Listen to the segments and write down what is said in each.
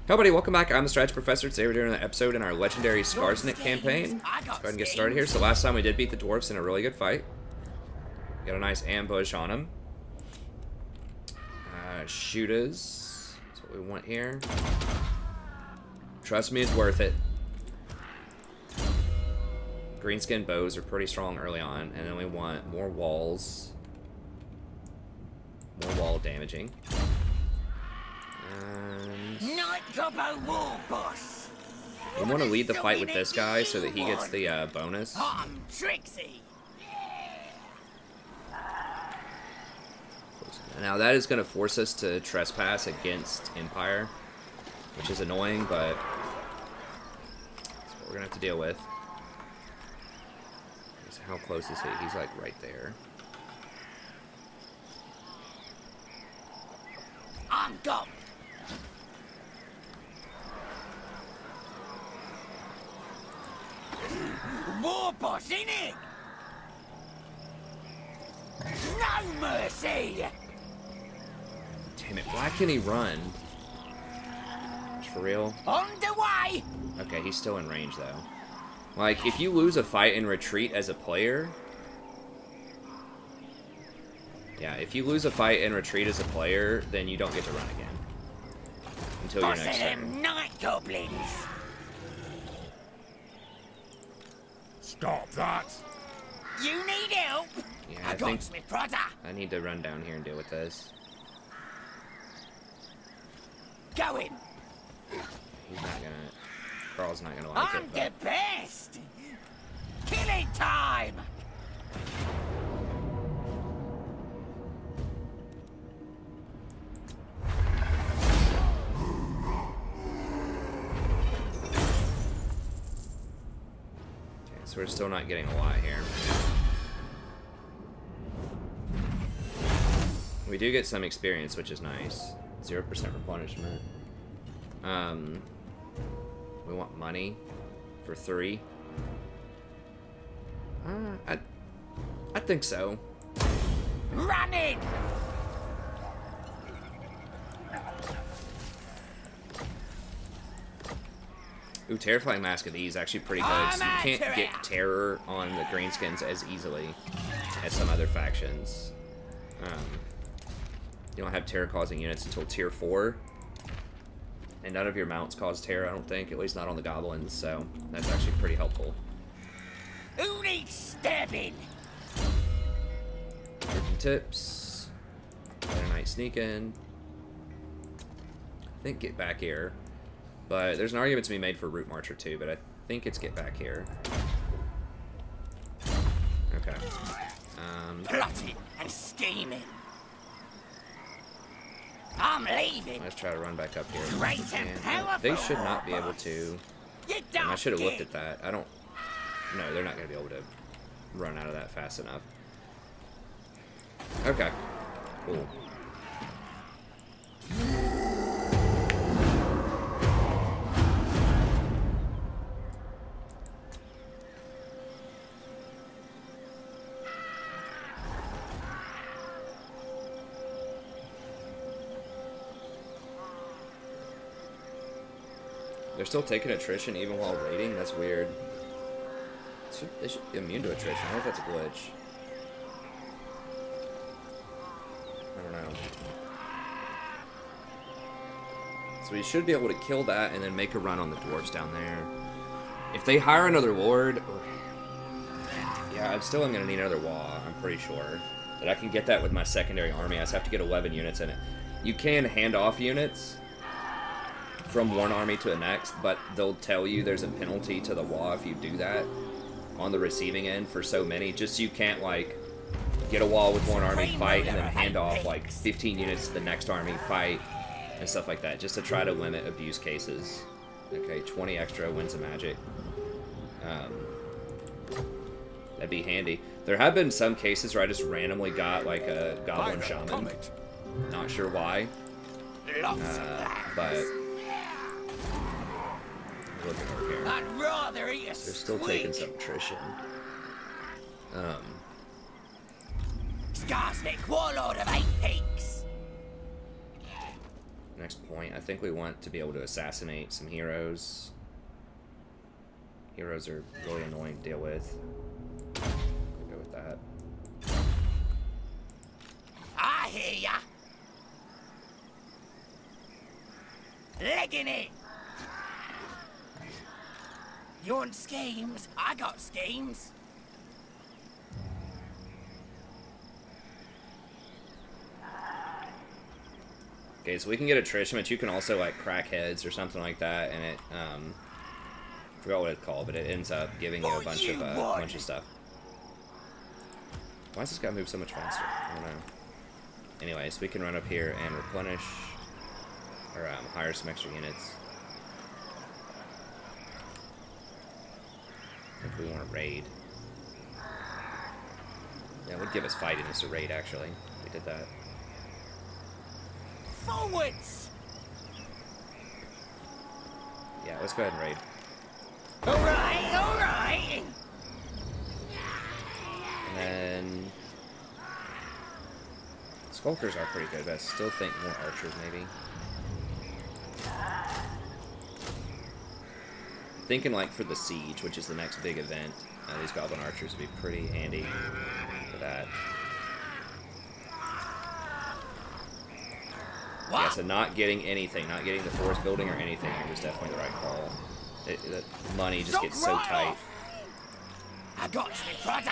Hey everybody, welcome back. I'm the Strategy Professor. Today we're doing an episode in our legendary Skarsnik campaign. Let's go ahead and get started here. So last time we did beat the dwarves in a really good fight. Got a nice ambush on them. Shooters. That's what we want here. Trust me, it's worth it. Greenskin bows are pretty strong early on. And then we want more walls. More wall damaging. War boss. We want to lead the fight with this guy so that he gets the bonus. I'm Trixie. Now that is going to force us to trespass against Empire, which is annoying, but that's what we're going to have to deal with. How close is he? He's like right there. I'm gone. War boss, innit? No mercy! Damn it, why can he run? For real? On the way! Okay, he's still in range though. Like, if you lose a fight in retreat as a player... Yeah, if you lose a fight in retreat as a player, then you don't get to run again. Until your next turn. Night goblins! Stop that! You need help? Yeah, I think me, brother. I need to run down here and deal with this. Going. He's not gonna... Carl's not gonna like I'm it, the best! Killing time! So we're still not getting a lot here. We do get some experience, which is nice. 0% replenishment. We want money for 3. I think so. Running! Ooh, Terrifying Mask of these is actually pretty good. So you can't get terror on the Greenskins as easily as some other factions. You don't have terror-causing units until tier 4. And none of your mounts cause terror, I don't think. At least not on the goblins, so that's actually pretty helpful. Who needs stabbing? Freaking tips. Better night sneak in. I think get back here. But there's an argument to be made for Root Marcher too, but I think it's get back here. Okay. Plotting and scheming. I'm leaving. Let's try to run back up here. Great and powerful. They should not be able to. I should have looked at that. I don't... No, they're not going to be able to run out of that fast enough. Okay. Cool. They're still taking attrition even while raiding? That's weird. They should be immune to attrition. I wonder if that's a glitch. I don't know. So we should be able to kill that and then make a run on the dwarves down there. If they hire another lord... Yeah, I'm still going to need another wall, I'm pretty sure. But I can get that with my secondary army. I just have to get 11 units in it. You can hand off units from one army to the next, but they'll tell you there's a penalty to the wall if you do that on the receiving end for so many. Just so you can't, like, get a wall with one army, fight, and then hand off, like, 15 units to the next army, fight, and stuff like that, just to try to limit abuse cases. Okay, 20 extra wins of magic. That'd be handy. There have been some cases where I just randomly got, like, a goblin shaman. Not sure why. But... looking over here. I'd rather eat a They're still taking some attrition. Skarsnik, warlord of 8 peaks. Next point, I think we want to be able to assassinate some heroes. Heroes are really annoying to deal with. We'll go with that. I hear ya. Legging it. You want schemes? I got schemes. Okay, so we can get attrition, but you can also like crack heads or something like that, and it I forgot what it's called, but it ends up giving you a bunch of stuff. Why does this guy move so much faster? I don't know. Anyways, we can run up here and replenish or hire some extra units. I think we want to raid. Yeah, it would give us fightiness to raid actually. We did that. Forwards! Yeah, let's go ahead and raid. Alright, alright! And then... Skulkers are pretty good, but I still think more archers, maybe. Thinking, like, for the siege, which is the next big event, these goblin archers would be pretty handy for that. What? Yeah, so not getting anything, not getting the forest building or anything, was definitely the right call. The money just gets so tight. I got you, brother.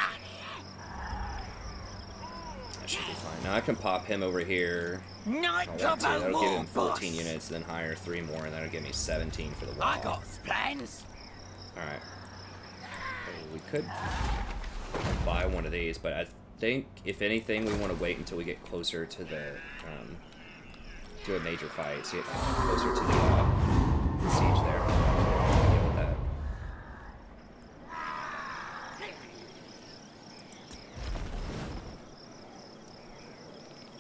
That should be fine. Now I can pop him over here. That'll give him 14 units, then hire 3 more, and that'll give me 17 for the wall. I got plans. Alright. So we could buy one of these, but I think, if anything, we want to wait until we get closer to the, to a major fight, so get closer to the siege there. Deal with that.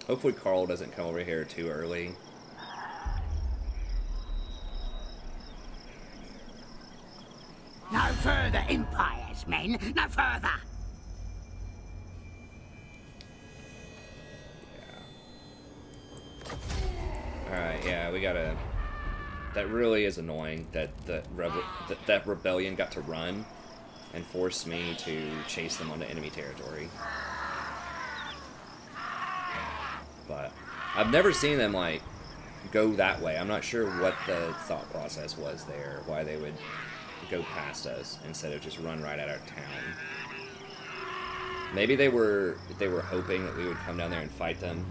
Hopefully Carl doesn't come over here too early. No further, Empire's men. No further. Alright, yeah, we gotta... That really is annoying that that rebellion got to run and force me to chase them onto enemy territory. But I've never seen them, like, go that way. I'm not sure what the thought process was there, why they would go past us instead of just run right at our town. Maybe they were hoping that we would come down there and fight them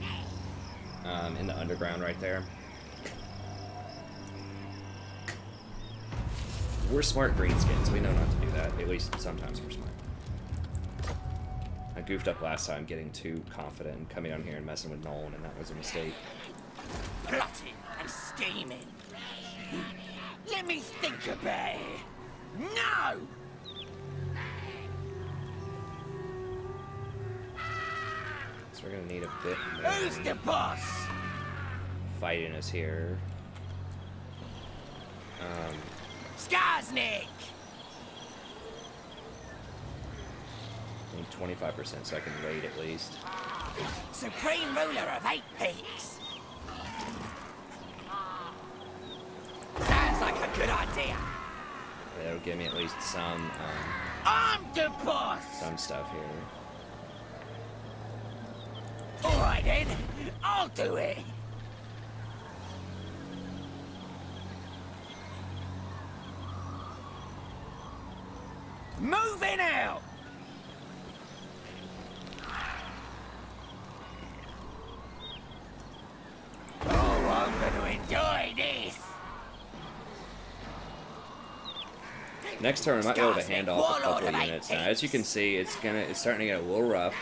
in the underground right there. We're smart greenskins. We know not to do that. At least sometimes we're smart. I goofed up last time getting too confident and coming down here and messing with Nolan, and that was a mistake. Plotting and scheming. Let me think about it. No! So we're gonna need a bit Who's the boss? fighting us here. Skarsnik! I need 25% so I can raid at least. Supreme ruler of 8 peaks. Sounds like a good idea. That'll give me at least some I'm the boss! some stuff here. Alright then, I'll do it. Moving out! Oh, I'm gonna enjoy this! Next turn, we might be able to hand off a couple of units. Now, as you can see, it's starting to get a little rough.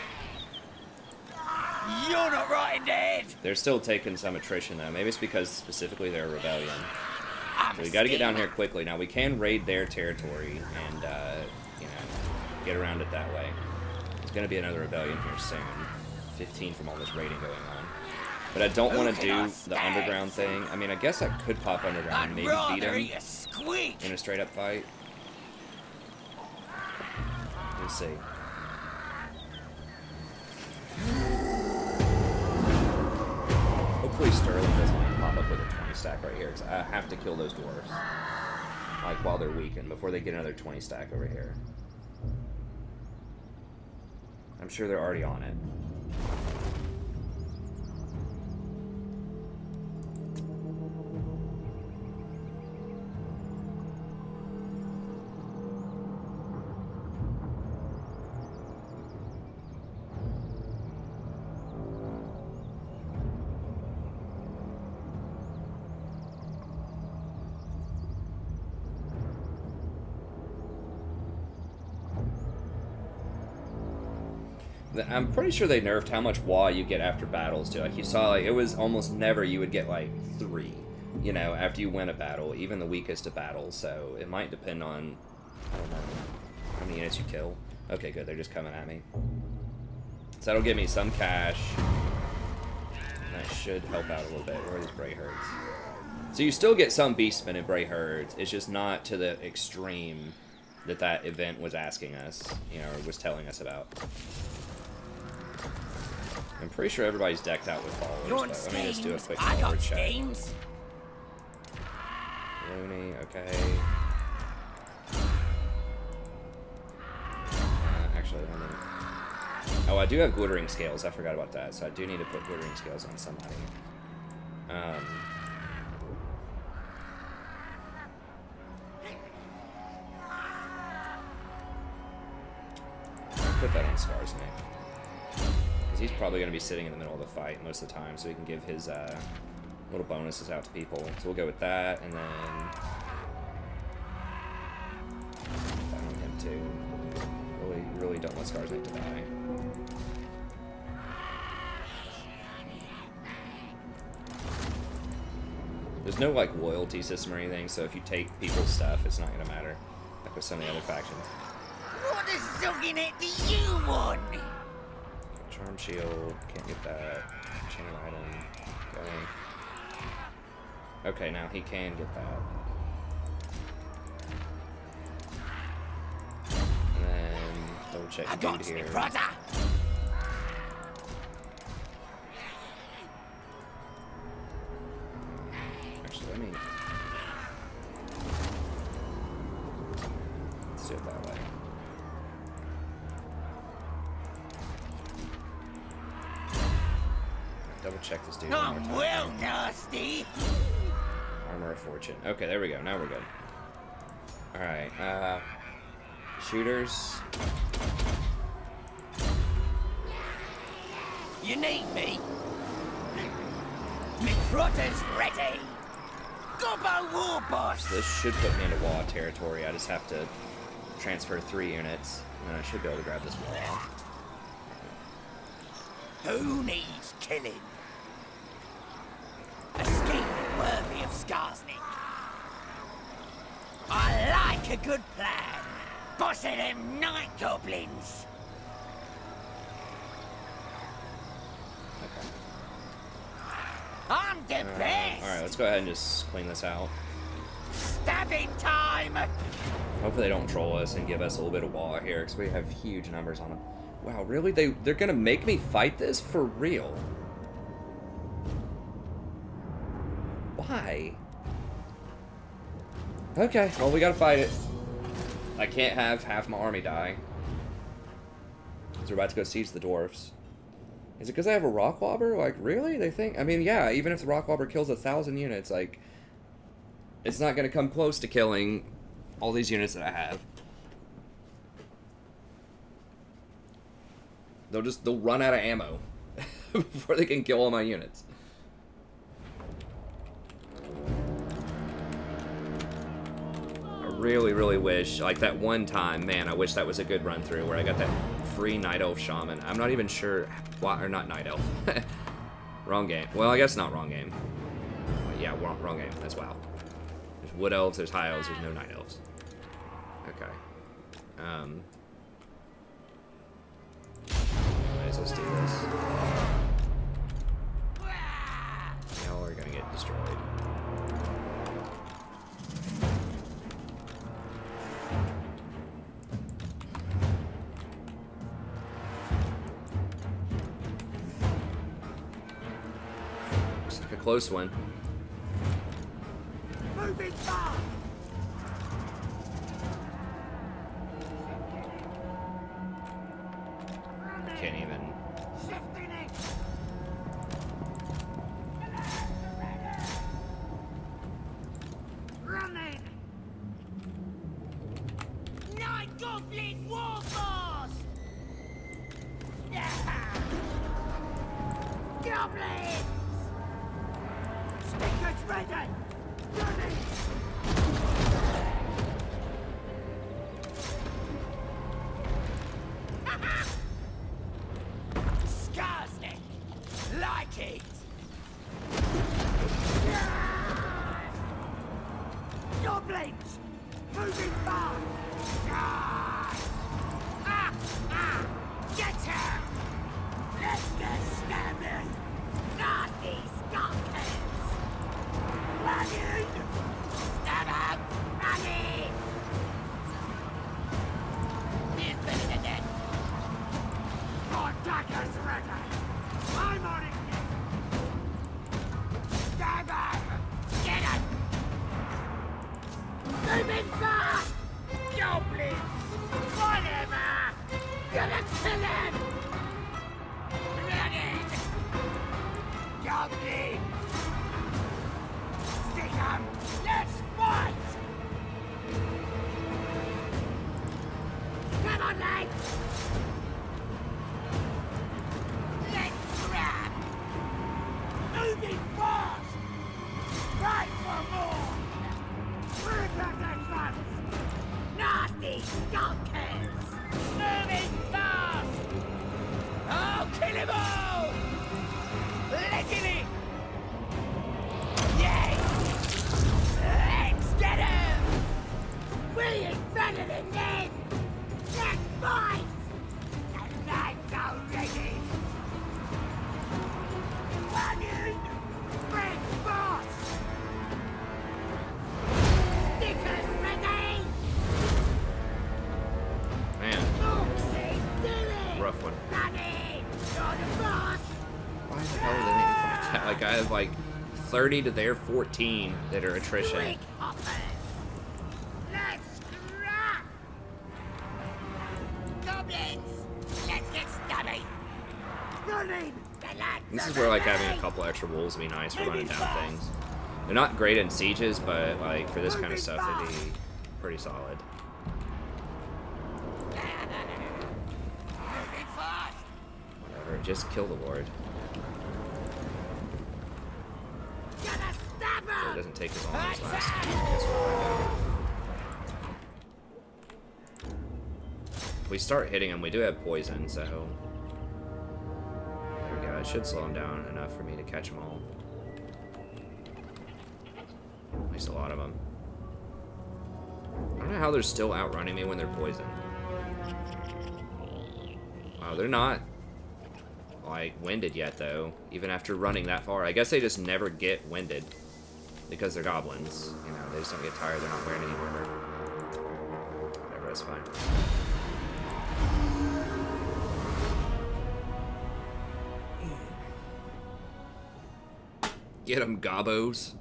You're not right in the head! They're still taking some attrition though. Maybe it's because specifically they're a rebellion. I'm So a we got to get down schemer. here quickly. Now we can raid their territory and you know, get around it that way. There's going to be another rebellion here soon. 15 from all this raiding going on. But I don't want to do the underground thing. I mean, I guess I could pop underground I'd and maybe rather beat him eat a squeak. in a straight up fight. We'll see. Hopefully Sterling doesn't pop up with a 20 20 stack right here, because I have to kill those dwarves. Like, while they're weakened, before they get another 20 stack over here. I'm sure they're already on it. I'm pretty sure they nerfed how much WA you get after battles, too. Like, you saw, like, it was almost never you would get, like, 3, you know, after you win a battle, even the weakest of battles. So it might depend on, I don't know, how many units you kill. Okay, good. They're just coming at me. So that'll give me some cash. And that should help out a little bit. Where are these Bray Herds? So you still get some Beastmen and Bray Herds. It's just not to the extreme that that event was asking us, you know, or was telling us about. I'm pretty sure everybody's decked out with followers, though. Let me just do a quick follower check. Looney, okay. Actually, let me... Oh, I do have glittering scales. I forgot about that, so I do need to put glittering scales on somebody. Put that on Skarsnik. He's probably going to be sitting in the middle of the fight most of the time, so he can give his little bonuses out to people. So we'll go with that, and then that on him too. Really don't want Skarsnik to die. There's no like loyalty system or anything, so if you take people's stuff, it's not going to matter, like with some of the other factions. What is sucking it do you want? Charm shield, can't get that. Chain item, going. Okay, now he can get that. And then double check the dude here. Actually, let me. Let's do it that way. Double check this dude. I'm well nasty. Armor of Fortune. Okay, there we go. Now we're good. Alright, shooters. You need me? McFrotter's ready. Gobbo War Boss. This should put me into WA territory. I just have to transfer 3 units, and then I should be able to grab this WA. Who needs killing? A scheme worthy of Skarsnik. I like a good plan. Bossing them night goblins. Okay. I'm the best. Alright, let's go ahead and just clean this out. Stabbing time. Hopefully they don't troll us and give us a little bit of WA here, because we have huge numbers on them. Wow, really? They're gonna make me fight this? For real? Why? Okay, well, we gotta fight it. I can't have half my army die. Because we're about to go siege the dwarfs. Is it because I have a rock wobber? Like, really? They think? I mean, yeah, even if the rock wobber kills 1,000 units, like, it's not gonna come close to killing all these units that I have. They'll run out of ammo before they can kill all my units. I really wish, like that one time, man, I wish that was a good run through where I got that free Night Elf Shaman. I'm not even sure why, or not Night Elf. Wrong game. Well, I guess not wrong game. Yeah, wrong game. That's WoW. There's Wood Elves, there's High Elves, there's no Night Elves. Okay. Anyways, let's do this. Y'all are gonna get destroyed. Looks like a close one. Moving fast! Can't even. Shifting it! Running! Night Goblin Warforce! Yeah! Goblins! Stickers ready! Running! Skarsnik! Like it! Goblins! Moving fast! Get her! Let's get stabbing! Nasty skunkers! Running! Stab him! Running! He's better than that! More daggers ready! I'm on it! Stab him! Get him! Moving fast! Goblins! Whatever! Gonna kill him! Running! Goblins! Stick him! Let's fight! Come on, lads! Let's grab! Moving fast! Fight for more! Bring back that fast! Nasty skunkers! Moving fast! I'll kill him all! Let him in! Yes! Let's get him! We ain't better than them! Let's fight! The knives are ready! Run in! Bring fast! Stickers ready! Man, Foxy, do it! rough one. Running! You're the boss! Why the hell are they making fun of that? Like, I have like 30 to their 14 that are attrition. Quick hoppers! Let's scrap! Goblins! Let's get stubby! Running! The lads This are is where like ready! having a couple extra wolves would be nice for running down things. They're not great in sieges, but like for this kind of stuff, they'd be pretty solid. Moving fast! Whatever, just kill the ward. Gonna stab So it him! doesn't take as long as last time. I guess we'll find out. If we start hitting them, we do have poison, so there we go. It should slow them down enough for me to catch them all. At least a lot of them. I don't know how they're still outrunning me when they're poisoned. Wow, they're not like winded yet though, even after running that far. I guess they just never get winded because they're goblins. You know, they just don't get tired. They're not wearing any armor. Whatever, that's fine. Get them, gobbos.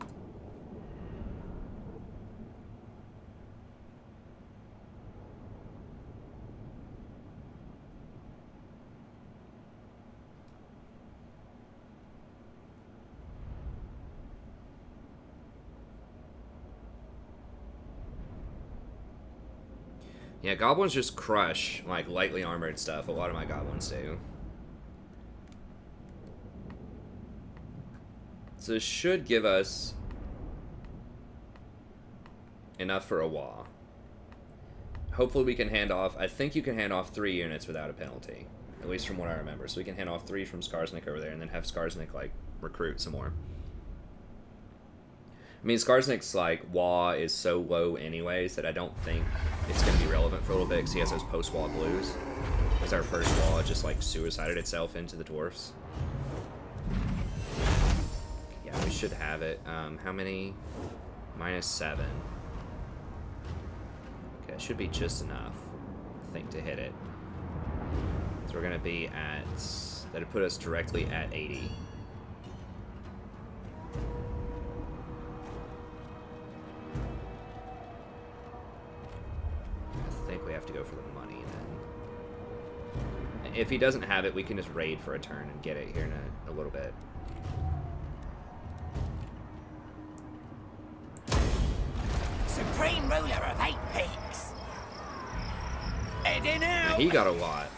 Yeah, goblins just crush, like, lightly armored stuff. A lot of my goblins do. So this should give us enough for a wah. Hopefully we can hand off... I think you can hand off 3 units without a penalty. At least from what I remember. So we can hand off 3 from Skarsnik over there and then have Skarsnik, like, recruit some more. I mean, Skarsnik's, like, wah is so low anyways that I don't think it's going to be relevant for a little bit because he has those post-wah blues. Because our first wah just, like, suicided itself into the dwarfs. Yeah, we should have it. How many? -7. Okay, it should be just enough, I think, to hit it. So we're going to be at... That'd put us directly at 80. we have to go for the money then. If he doesn't have it, we can just raid for a turn and get it here in a little bit. Supreme ruler of 8 peaks. Heading out. He got a lot,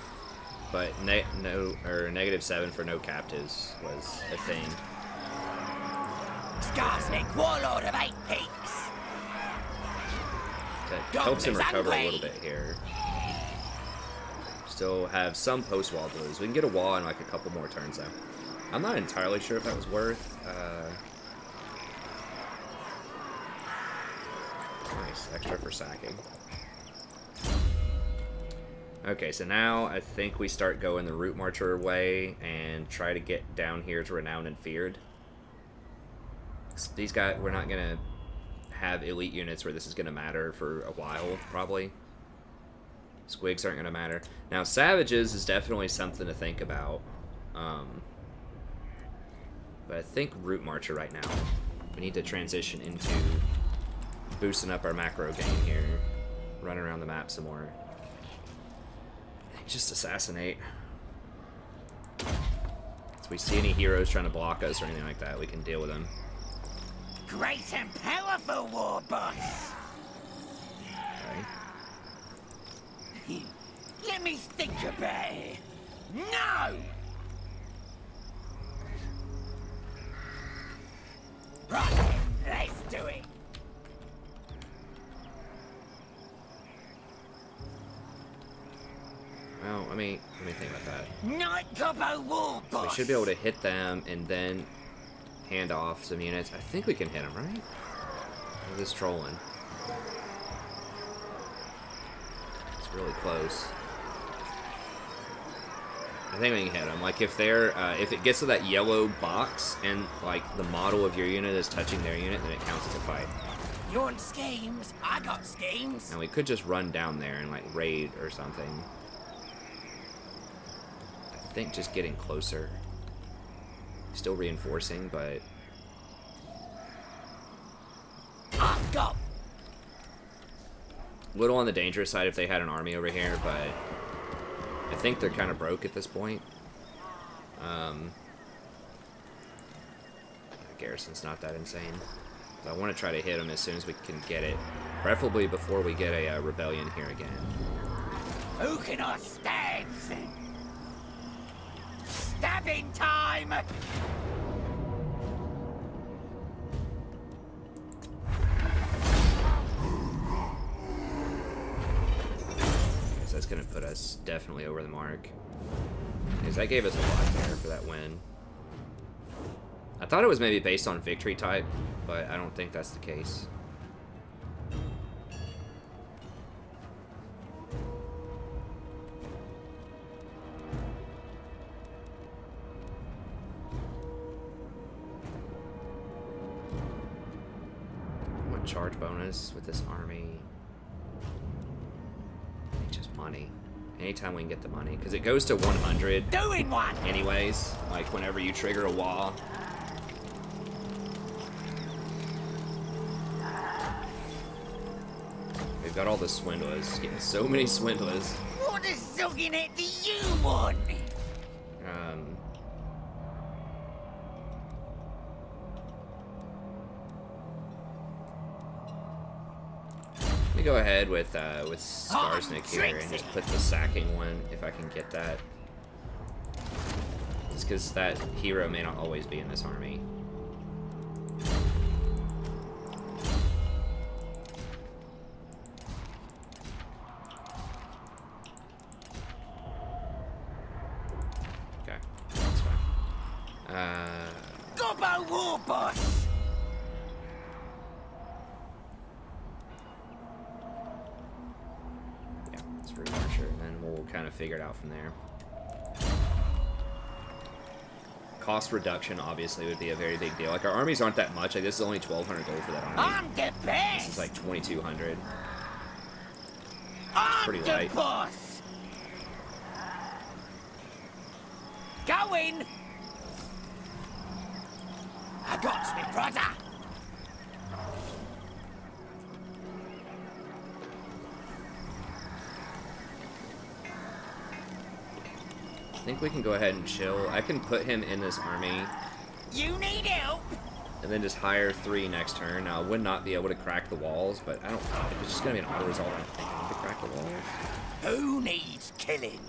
but -7 for no captives was a thing. Skarsnik, warlord of 8 peaks. That helps him recover a little bit here. Still have some post-wall blues. We can get a wall in like a couple more turns though. I'm not entirely sure if that was worth. Nice, extra for sacking. Okay, so now I think we start going the Root Marcher way and try to get down here to Renowned and Feared. These guys, we're not gonna have elite units where this is gonna matter for a while, probably. Squigs aren't gonna matter. Now, Savages is definitely something to think about. But I think Root Marcher right now. We need to transition into boosting up our macro game here. Run around the map some more. Just assassinate. If we see any heroes trying to block us or anything like that, we can deal with them. Great and powerful war boss. Okay. Let me think about it. No! Right, let's do it. Well, let me think about that. Night Gobbo war boss. We should be able to hit them and then hand off some units. I think we can hit them, right? We're just trolling. It's really close. I think we can hit them. Like if they're, if it gets to that yellow box and like the model of your unit is touching their unit, then it counts as a fight. You want schemes? I got schemes. And we could just run down there and like raid or something. I think just getting closer. Still reinforcing, but Go. a little on the dangerous side if they had an army over here, but I think they're kind of broke at this point. Garrison's not that insane. But I want to try to hit them as soon as we can get it. Preferably before we get a rebellion here again. Who can I stab? Stabbing time! So that's going to put us definitely over the mark. Because that gave us a lot there for that win. I thought it was maybe based on victory type, but I don't think that's the case. What charge bonus with this army? Just money. Anytime we can get the money, because it goes to 100 Doing one anyways, like whenever you trigger a wall. We've got all the swindlers, getting so many swindlers. What a sucking it do you want? Let me go ahead with Skarsnik here and just put the sacking one if I can get that. Just because that hero may not always be in this army. Okay, that's fine. Gobbo war boss. Root Marcher, and then we'll kind of figure it out from there. Cost reduction obviously would be a very big deal. Like our armies aren't that much. Like this is only 1,200 gold for that army. I'm the best. This is like 2,200. I'm pretty the light. boss. Going. I got me, brother. think we can go ahead and chill. I can put him in this army. You need help? And then just hire 3 next turn. Now, I would not be able to crack the walls, but I don't know. If it's just going to be an auto-resolve, I don't think I need to crack the walls. Who needs killing?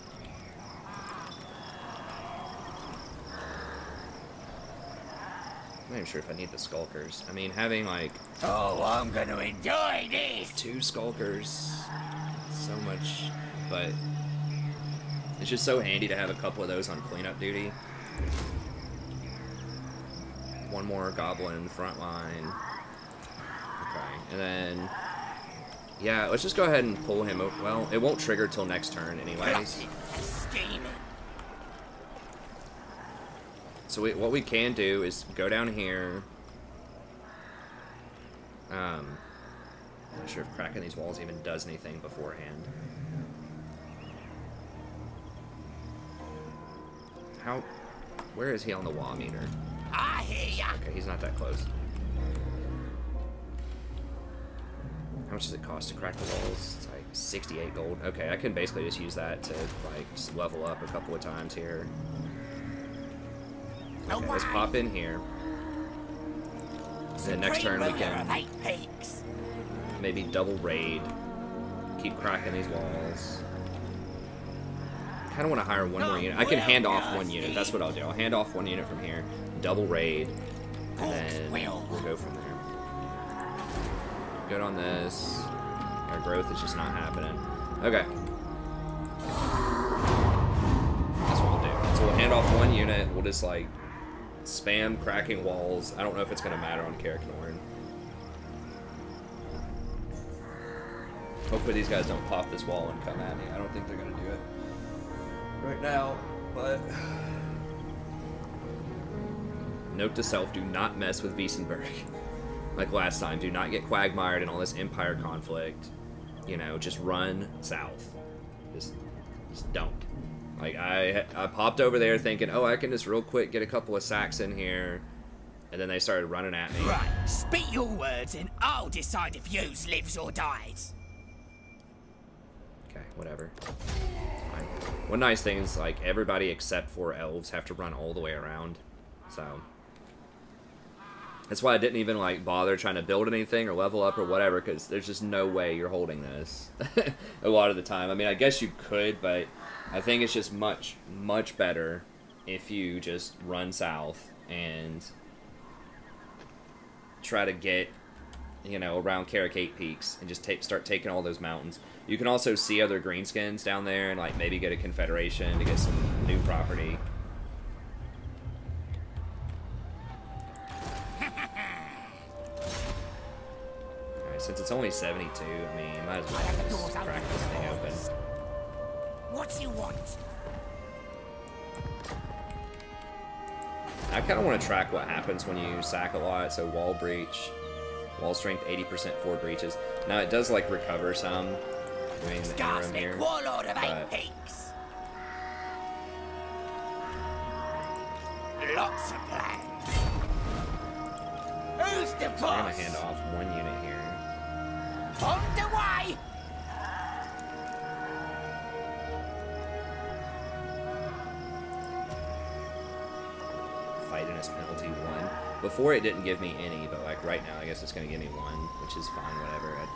I'm not even sure if I need the skulkers. I mean, having, like... Oh, I'm gonna enjoy this! 2 skulkers. So much, but... It's just so handy to have a couple of those on cleanup duty. 1 more goblin in the front line. Okay, and then... Yeah, let's just go ahead and pull him. Well, it won't trigger till next turn anyways. So what we can do is go down here. I'm not sure if cracking these walls even does anything beforehand. Where is he on the wall meter? I hear ya. Okay, he's not that close. How much does it cost to crack the walls? It's like 68 gold. Okay, I can basically just use that to like just level up a couple of times here. Okay, let's pop in here. And then next turn we can maybe double raid. Keep cracking these walls. I kind of want to hire 1 more unit. I can hand off 1 unit. That's what I'll do. I'll hand off 1 unit from here. Double raid. And then we'll go from there. Good on this. Our growth is just not happening. Okay. That's what we'll do. So we'll hand off 1 unit. We'll just like spam cracking walls. I don't know if it's going to matter on Carricknorn. Hopefully these guys don't pop this wall and come at me. I don't think they're going to do it right now, but... Note to self, do not mess with Wiesenberg. Like last time, do not get quagmired in all this Empire conflict. You know, just run south. Just don't. Like, I popped over there thinking, oh, I can just real quick get a couple of sacks in here. And then they started running at me. Right, speak your words and I'll decide if youse lives or dies. Okay, whatever. It's fine. One nice thing is, like, everybody except for elves have to run all the way around. So... That's why I didn't even, like, bother trying to build anything or level up or whatever, because there's just no way you're holding this a lot of the time. I mean, I guess you could, but I think it's just much, much better if you just run south and try to get, you know, around Carrick Peaks and just start taking all those mountains. You can also see other Greenskins down there and, like, maybe get a Confederation to get some new property. Since it's only 72, I mean, you might as well just crack this thing open. What you want? I kind of want to track what happens when you sack a lot. So wall breach, wall strength 80% for breaches. Now it does like recover some doing the interim here. Warlord of 8 Peaks. Lots of plans. Who's the boss? So I'm gonna hand off 1 unit here. On the way! Fightiness penalty 1. Before it didn't give me any, but like right now I guess it's gonna give me 1, which is fine, whatever. I'd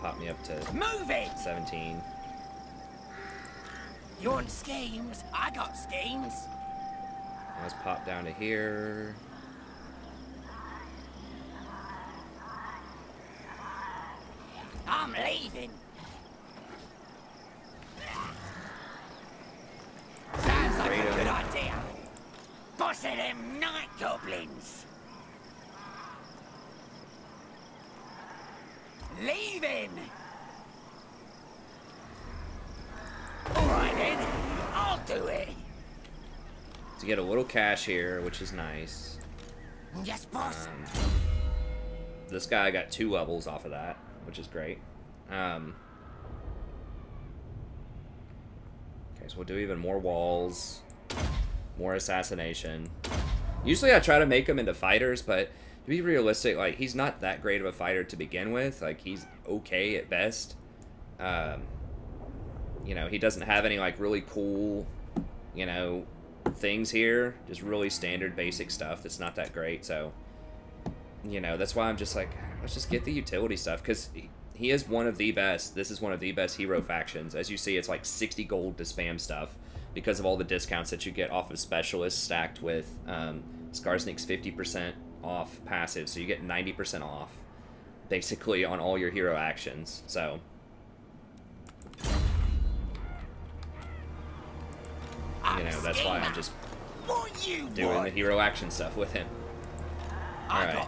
pop me up to Move it! 17. You want schemes? I got schemes. Let's pop down to here. I'm leaving. Sounds like a good idea. Boss of them night goblins. Leaving. Alright then, I'll do it. To get a little cash here, which is nice. Yes, boss. This guy got 2 levels off of that, which is great. Okay, so we'll do even more walls, more assassination. Usually I try to make them into fighters, but to be realistic, like, he's not that great of a fighter to begin with. Like, he's okay at best. You You know, he doesn't have any, like, really cool, you know, things here. Just really standard basic stuff that's not that great, so... You know, that's why I'm just like, let's just get the utility stuff, because he is one of the best. This is one of the best hero factions. As you see, it's like 60 gold to spam stuff because of all the discounts that you get off of specialists stacked with Skarsnik's 50% off passive, so you get 90% off, basically, on all your hero actions, so... You know, that's why I'm just doing the hero action stuff with him. Alright,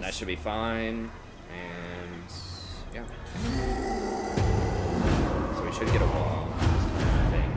that should be fine, and yeah. So we should get a wall, I think.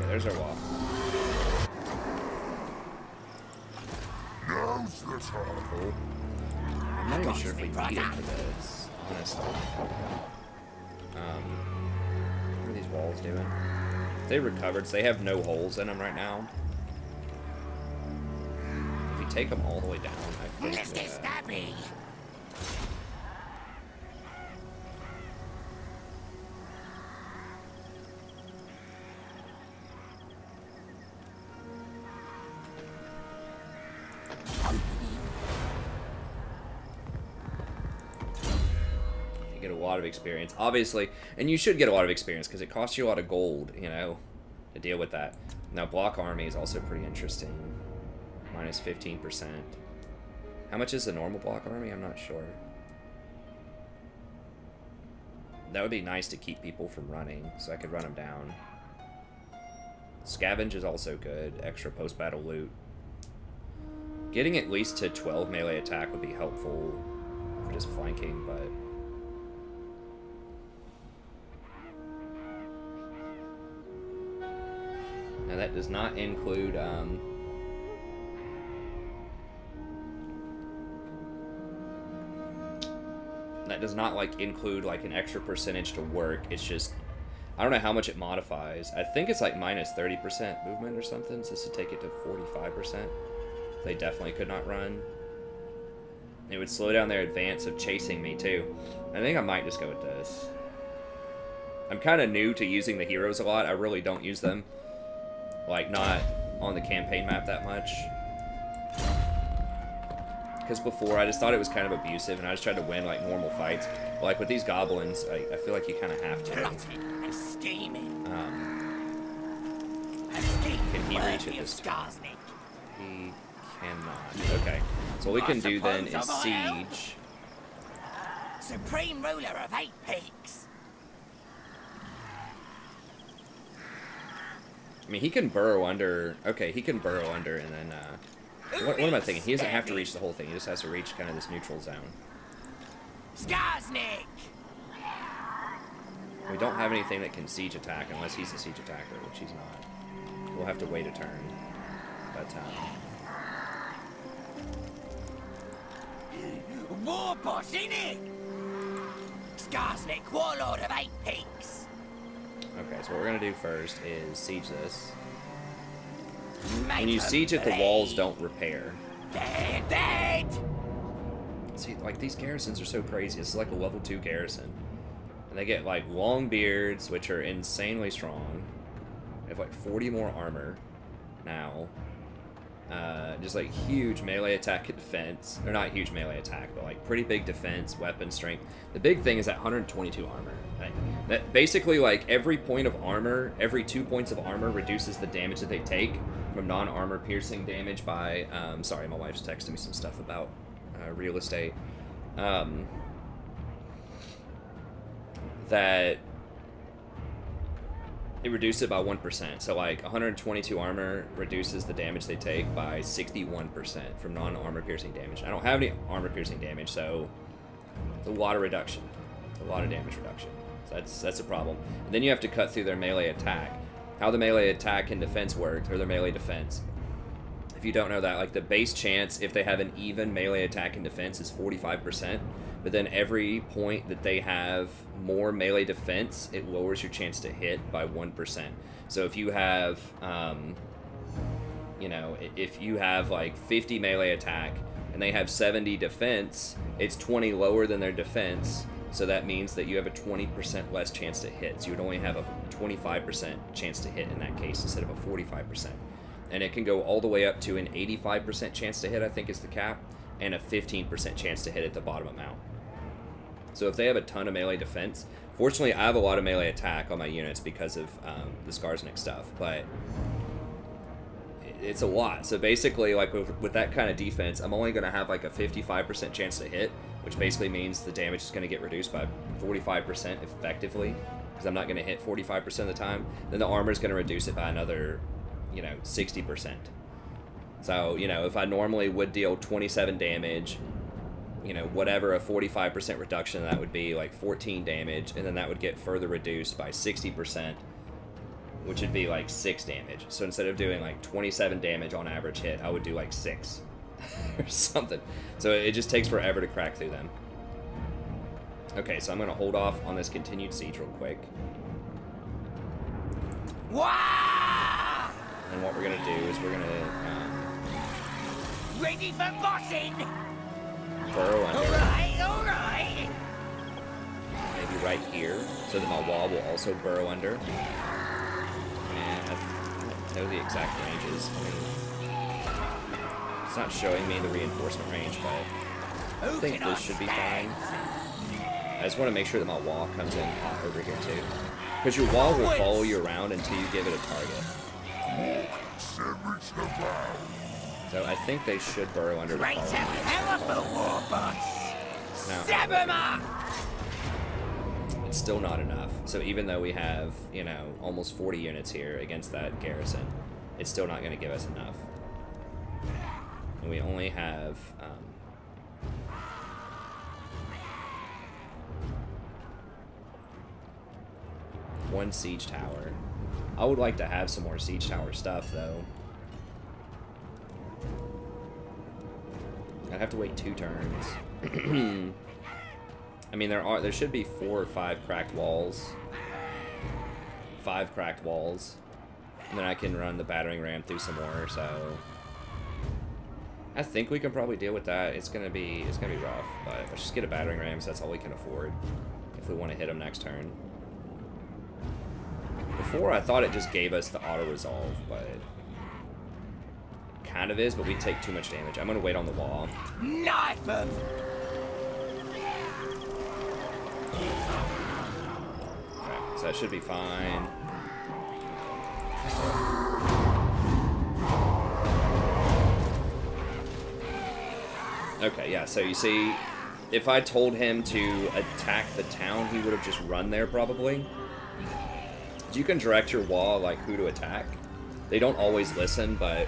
There's our wall. Now's the time. Cool. I'm not even sure if we need it for this, honestly. What are these walls doing? They recovered, so they have no holes in them right now. If you take them all the way down, I think get a lot of experience, obviously, and you should get a lot of experience because it costs you a lot of gold, you know, to deal with that. Now, block army is also pretty interesting. Minus 15%. How much is the normal block army? I'm not sure. That would be nice to keep people from running, so I could run them down. Scavenge is also good. Extra post-battle loot. Getting at least to 12 melee attack would be helpful for just flanking, but... Now that does not include, that does not, like, include, like, an extra percentage to work. It's just, I don't know how much it modifies. I think it's, like, minus 30% movement or something, so this would take it to 45%. They definitely could not run. It would slow down their advance of chasing me, too. I think I might just go with this. I'm kind of new to using the heroes a lot. I really don't use them. Like, not on the campaign map that much. Because before, I just thought it was kind of abusive, and I just tried to win, like, normal fights. But, like, with these goblins, I feel like you kind of have to. Can he reach it this time? He cannot. Okay. So what we can do, then, is siege. Supreme ruler of 8 peaks. I mean, he can burrow under... Okay, he can burrow under, and then, what am I thinking? He doesn't have to reach the whole thing. He just has to reach kind of this neutral zone. Skarsnik! We don't have anything that can siege attack unless he's a siege attacker, which he's not. We'll have to wait a turn. But, War boss, innit? Skarsnik, warlord of 8 peaks. Okay, so what we're gonna do first is siege this. When you siege it, the walls don't repair. Dead, dead. See, like, these garrisons are so crazy. This is like a level 2 garrison. And they get, like, long beards, which are insanely strong. They have, like, 40 more armor. now. Just like huge melee attack and defense. Or not huge melee attack, but like pretty big defense, weapon strength. The big thing is that 122 armor. Like, that basically, like, every point of armor, every 2 points of armor reduces the damage that they take from non-armor piercing damage by, sorry, my wife's texting me some stuff about real estate. That it reduces it by 1%. So like 122 armor reduces the damage they take by 61% from non-armor piercing damage. I don't have any armor piercing damage, so it's a lot of reduction. It's a lot of damage reduction. So that's a problem. And then you have to cut through their melee attack. How the melee attack and defense work, or their melee defense. If you don't know that, like the base chance if they have an even melee attack and defense is 45%. But then every point that they have more melee defense, it lowers your chance to hit by 1%. So if you have, you know, if you have like 50 melee attack and they have 70 defense, it's 20 lower than their defense. So that means that you have a 20% less chance to hit. So you would only have a 25% chance to hit in that case instead of a 45%. And it can go all the way up to an 85% chance to hit, I think is the cap, and a 15% chance to hit at the bottom amount. So if they have a ton of melee defense, fortunately I have a lot of melee attack on my units because of the Skarsnik stuff, but it's a lot. So basically, like with that kind of defense, I'm only going to have like a 55% chance to hit, which basically means the damage is going to get reduced by 45% effectively, because I'm not going to hit 45% of the time. Then the armor is going to reduce it by another, you know, 60%. So, you know, if I normally would deal 27 damage, you know, whatever a 45% reduction that would be, like 14 damage, and then that would get further reduced by 60%, which would be like 6 damage. So instead of doing like 27 damage on average hit, I would do like 6 or something. So it just takes forever to crack through them. Okay, so I'm going to hold off on this continued siege real quick. Wah! And what we're going to do is we're going to Ready for bossing! burrow under. Alright! Maybe right here, so that my wall will also burrow under. And I don't know the exact ranges. I mean, it's not showing me the reinforcement range, but I think this should be fine. I just want to make sure that my wall comes in hot over here too. Because your wall will follow you around until you give it a target. So I think they should burrow under the Right wall. to hell of a war boss! No. Stab him up! It's still not enough. So even though we have, you know, almost 40 units here against that garrison, it's still not going to give us enough. And we only have... one siege tower. I would like to have some more siege tower stuff, though. I'd have to wait 2 turns. I mean, there should be 4 or 5 cracked walls. 5 cracked walls. And then I can run the battering ram through some more, so... I think we can probably deal with that. It's gonna be rough, but let's just get a battering ram, so that's all we can afford if we want to hit them next turn. Before, I thought it just gave us the auto-resolve, but... kind of is, but we take too much damage. I'm gonna wait on the wall. Knife him! Okay, so that should be fine. Okay, yeah, so you see, if I told him to attack the town, he would have just run there, probably. You can direct your wall, like, who to attack. They don't always listen, but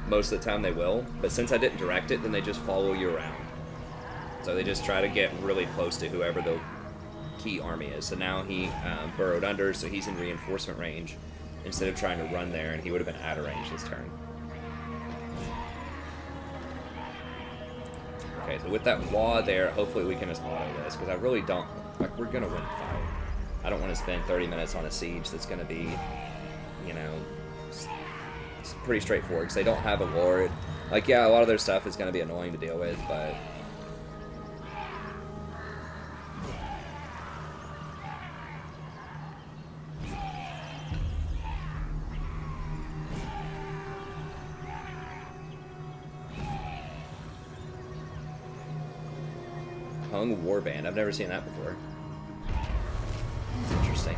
most of the time they will. But since I didn't direct it, then they just follow you around. So they just try to get really close to whoever the key army is. So now he burrowed under, so he's in reinforcement range instead of trying to run there, and he would have been out of range this turn. Okay, so with that wall there, hopefully we can just auto this, because I really don't... like, we're going to win the fight. I don't want to spend 30 minutes on a siege that's going to be, you know... it's pretty straightforward, because they don't have a lord. Like, yeah, a lot of their stuff is going to be annoying to deal with, but... Hung Warband. I've never seen that before. Interesting.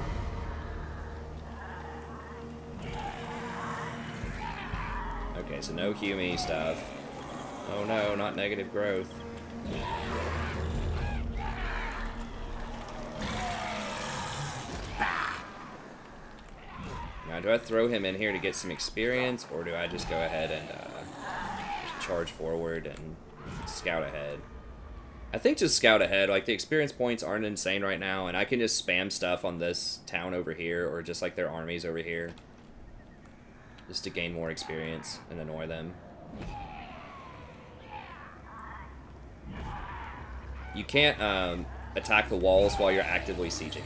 Okay, so no Hume stuff. Oh no, not negative growth. Now, do I throw him in here to get some experience, or do I just go ahead and just charge forward and scout ahead? I think just scout ahead. Like, the experience points aren't insane right now, and I can just spam stuff on this town over here, or just like their armies over here, just to gain more experience and annoy them. You can't attack the walls while you're actively sieging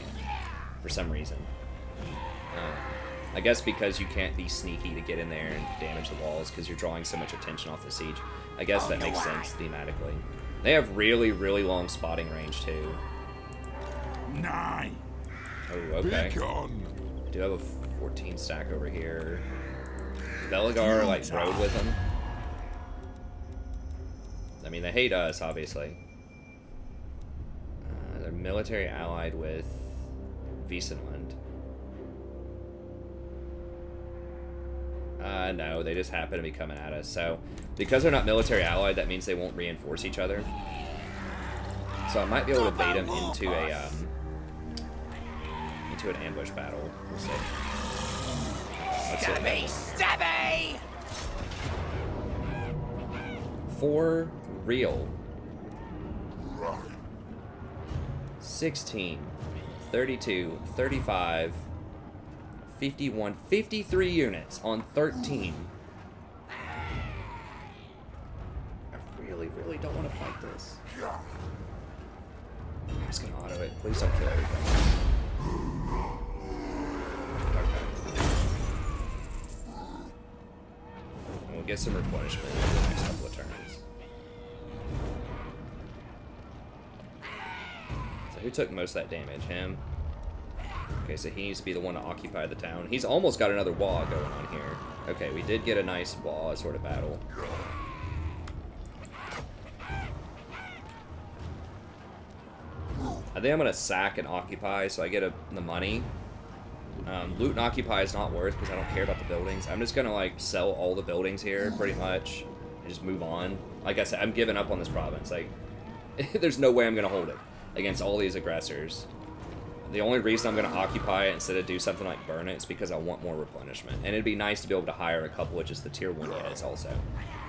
for some reason. I guess because you can't be sneaky to get in there and damage the walls because you're drawing so much attention off the siege. I guess that makes sense thematically. They have really, really long spotting range too. 9. Oh, okay. I do have a 14 stack over here. Belegar like rode with them. I mean, they hate us, obviously. They're military allied with Wiesenland. No, they just happen to be coming at us. So, because they're not military allied, that means they won't reinforce each other. So I might be able to bait them into an ambush battle. We'll see. Stabby! Stabby! For real. 16, 32, 35, 51, 53 units on 13. I really, really don't want to fight this. I'm just going to auto it. Please don't kill everything. Okay. And we'll get some replenishment in the next couple of turns. So who took most of that damage? Him? Okay, so he needs to be the one to occupy the town. He's almost got another wall going on here. Okay, we did get a nice wall sort of battle. I think I'm going to sack and occupy so I get the money. Loot and occupy is not worth because I don't care about the buildings. I'm just going to like sell all the buildings here pretty much and just move on. Like I said, I'm giving up on this province. Like, there's no way I'm going to hold it against all these aggressors. The only reason I'm going to occupy it instead of do something like burn it is because I want more replenishment. And it'd be nice to be able to hire a couple of just the tier 1 units also.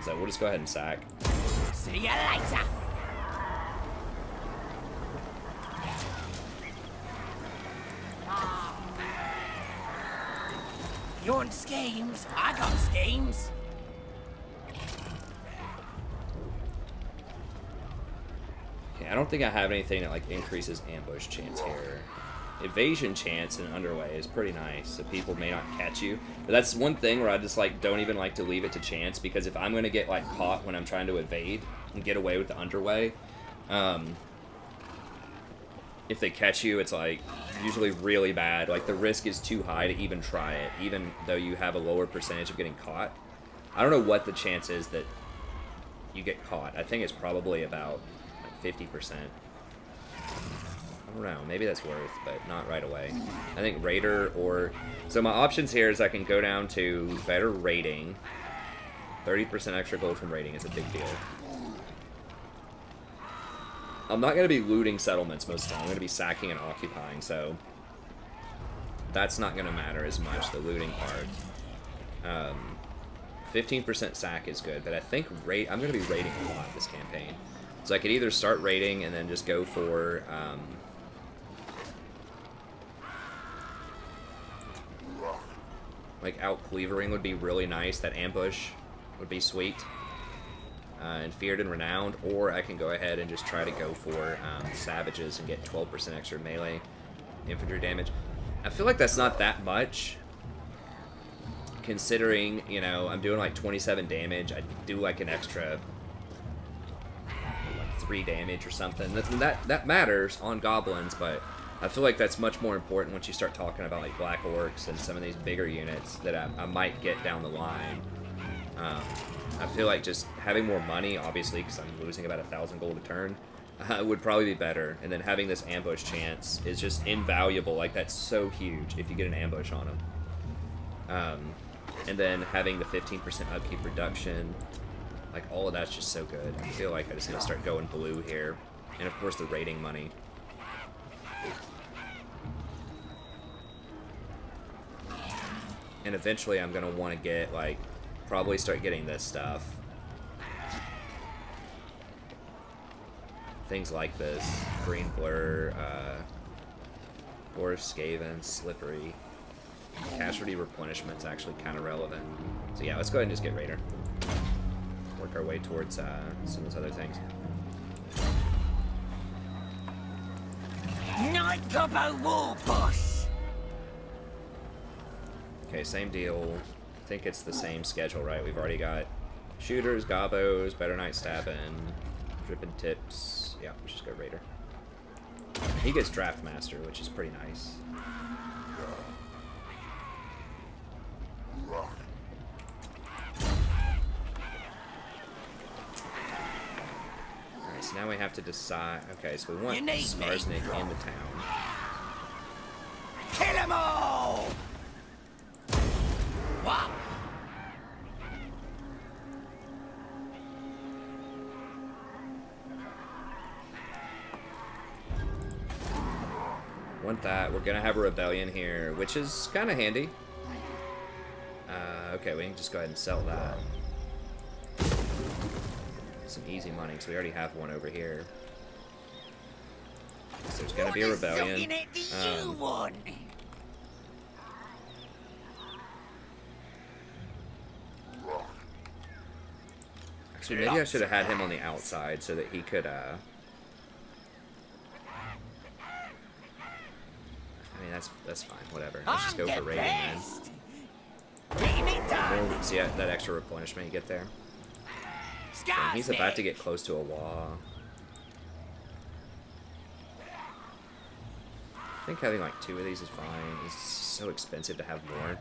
So we'll just go ahead and sack. See you later! You want schemes? I got schemes. Okay, I don't think I have anything that like increases ambush chance here. Evasion chance in underway is pretty nice, so people may not catch you. But that's one thing where I just like don't even like to leave it to chance, because if I'm going to get like caught when I'm trying to evade and get away with the underway, if they catch you, it's like usually really bad. Like the risk is too high to even try it, even though you have a lower percentage of getting caught. I don't know what the chance is that you get caught. I think it's probably about like 50%. I don't know, maybe that's worth, but not right away. I think Raider or... So my options here is I can go down to better raiding. 30% extra gold from raiding is a big deal. I'm not going to be looting settlements most of the time. I'm going to be sacking and occupying, so... That's not going to matter as much, the looting part. 15% sack is good, but I think I'm going to be raiding a lot this campaign. So I could either start raiding and then just go for... like out-cleavering would be really nice. That ambush would be sweet. And feared and renowned. Or I can go ahead and just try to go for savages and get 12% extra melee infantry damage. I feel like that's not that much, considering, you know, I'm doing like 27 damage. I do like an extra like 3 damage or something. That matters on goblins, but I feel like that's much more important once you start talking about like Black Orcs and some of these bigger units that I might get down the line. I feel like just having more money, obviously, because I'm losing about 1,000 gold a turn, would probably be better. And then having this ambush chance is just invaluable. Like, that's so huge if you get an ambush on them. And then having the 15% upkeep reduction, like, all of that's just so good. I feel like I just need to start going blue here. And, of course, the rating money. And eventually I'm going to want to get, like, probably start getting this stuff. Things like this. Green Blur, Dwarf, Skaven, Slippery. Casualty replenishment's actually kind of relevant. So yeah, let's go ahead and just get Raider. Work our way towards some of those other things. Night Gobbo War Boss! Okay, same deal. I think it's the same schedule, right? We've already got shooters, gobbos, better night stabbing, dripping tips. Yeah, let's just go Raider. He gets Draft Master, which is pretty nice. Alright, so now we have to decide. Okay, so we want Skarsnik in the town. Kill 'em all! What? Want that. We're gonna have a rebellion here, which is kind of handy. Okay, we can just go ahead and sell that. Some easy money, because we already have one over here. So there's gonna be a rebellion. Actually, maybe I should have had him on the outside so that he could, I mean, that's fine, whatever. Let's just go for raiding, man. We'll see that extra replenishment you get there. And he's about to get close to a wall. I think having like 2 of these is fine. It's so expensive to have more.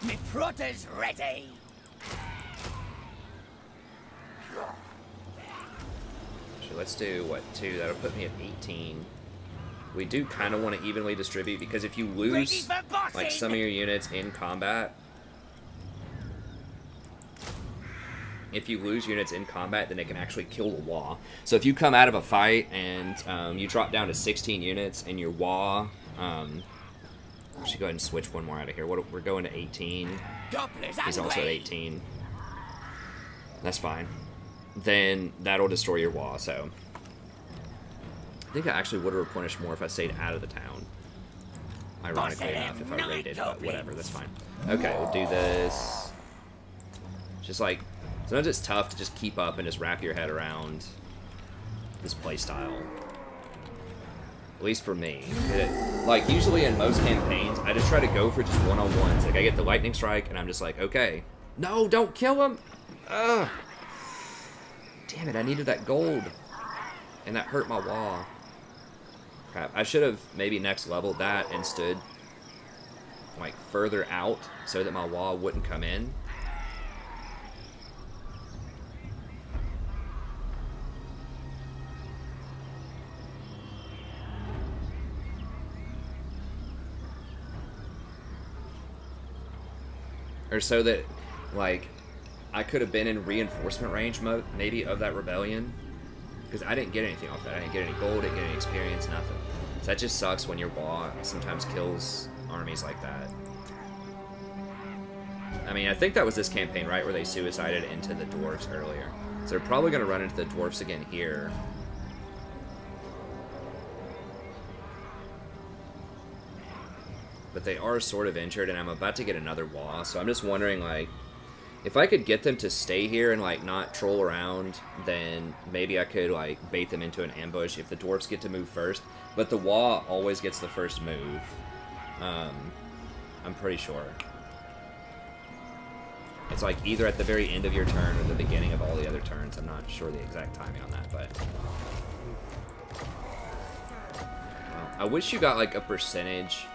Me Protter's ready! So let's do, what, 2? That'll put me at 18. We do kind of want to evenly distribute, because if you lose, like, some of your units in combat, then it can actually kill the WA. So if you come out of a fight and you drop down to 16 units and your WA, I should go ahead and switch one more out of here. We're going to 18. He's also at 18. That's fine. Then that'll destroy your WA, so I think I actually would have replenished more if I stayed out of the town. Ironically enough, if I raided, but whatever, that's fine. Okay, we'll do this. Just like, sometimes it's tough to just keep up and just wrap your head around this playstyle. At least for me. Like, usually in most campaigns, I just try to go for just one-on-ones. Like, I get the lightning strike, and I'm just like, okay. No, don't kill him! Ugh! Damn it, I needed that gold. And that hurt my wall. Crap, I should have maybe next leveled that and stood, like, further out so that my wall wouldn't come in. Or so that, like, I could have been in reinforcement range mode, maybe, of that rebellion. Because I didn't get anything off that. I didn't get any gold, didn't get any experience, nothing. So that just sucks when your wall sometimes kills armies like that. I mean, I think that was this campaign, right, where they suicided into the dwarves earlier. So they're probably going to run into the dwarves again here. But they are sort of injured, and I'm about to get another wall, so I'm just wondering, like, if I could get them to stay here and, like, not troll around, then maybe I could, like, bait them into an ambush if the dwarves get to move first. But the wall always gets the first move. I'm pretty sure. It's, like, either at the very end of your turn or the beginning of all the other turns. I'm not sure the exact timing on that, but... Well, I wish you got, like, a percentage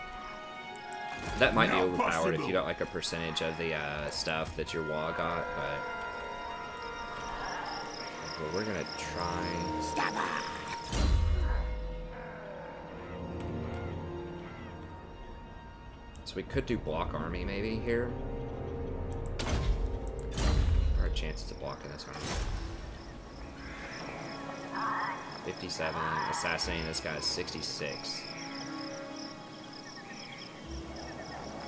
That might be Not overpowered if possible. you got like a percentage of the stuff that your wall got, but well, we're gonna try. Stabber! So we could do block army maybe here. Our chances of blocking this army. 57. Assassinating this guy is 66.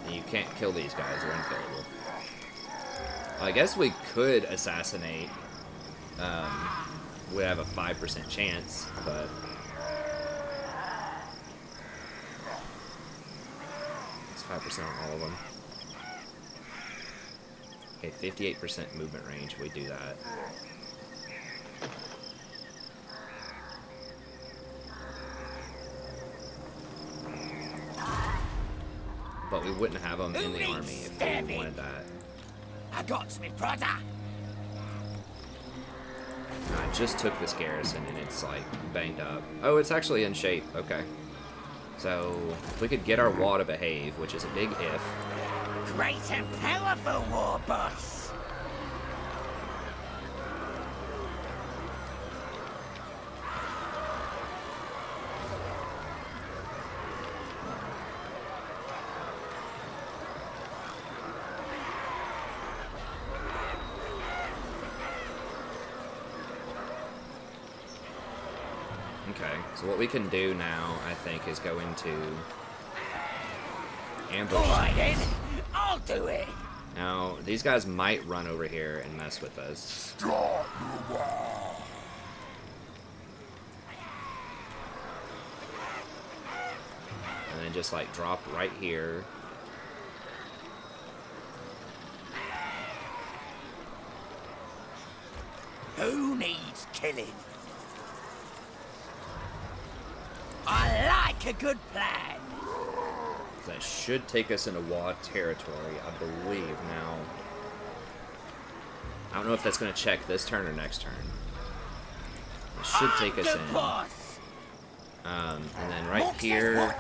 And you can't kill these guys, they're unkillable. Well, I guess we could assassinate. We have a 5% chance, but it's 5% on all of them. Okay, 58% movement range if we do that. But we wouldn't have them in the army if we wanted that. I got me brother. I just took this garrison and it's like banged up. Oh, it's actually in shape. Okay. So if we could get our wall to behave, which is a big if. Great and powerful war boss. Okay, so what we can do now, I think, is go into ambush. Alright then, I'll do it. Now, these guys might run over here and mess with us. Start the war. And then just like drop right here. Who needs killing? I like a good plan. That should take us into WA territory, I believe now. I don't know if that's going to check this turn or next turn. It should take us I'm the in. boss. And then right here, how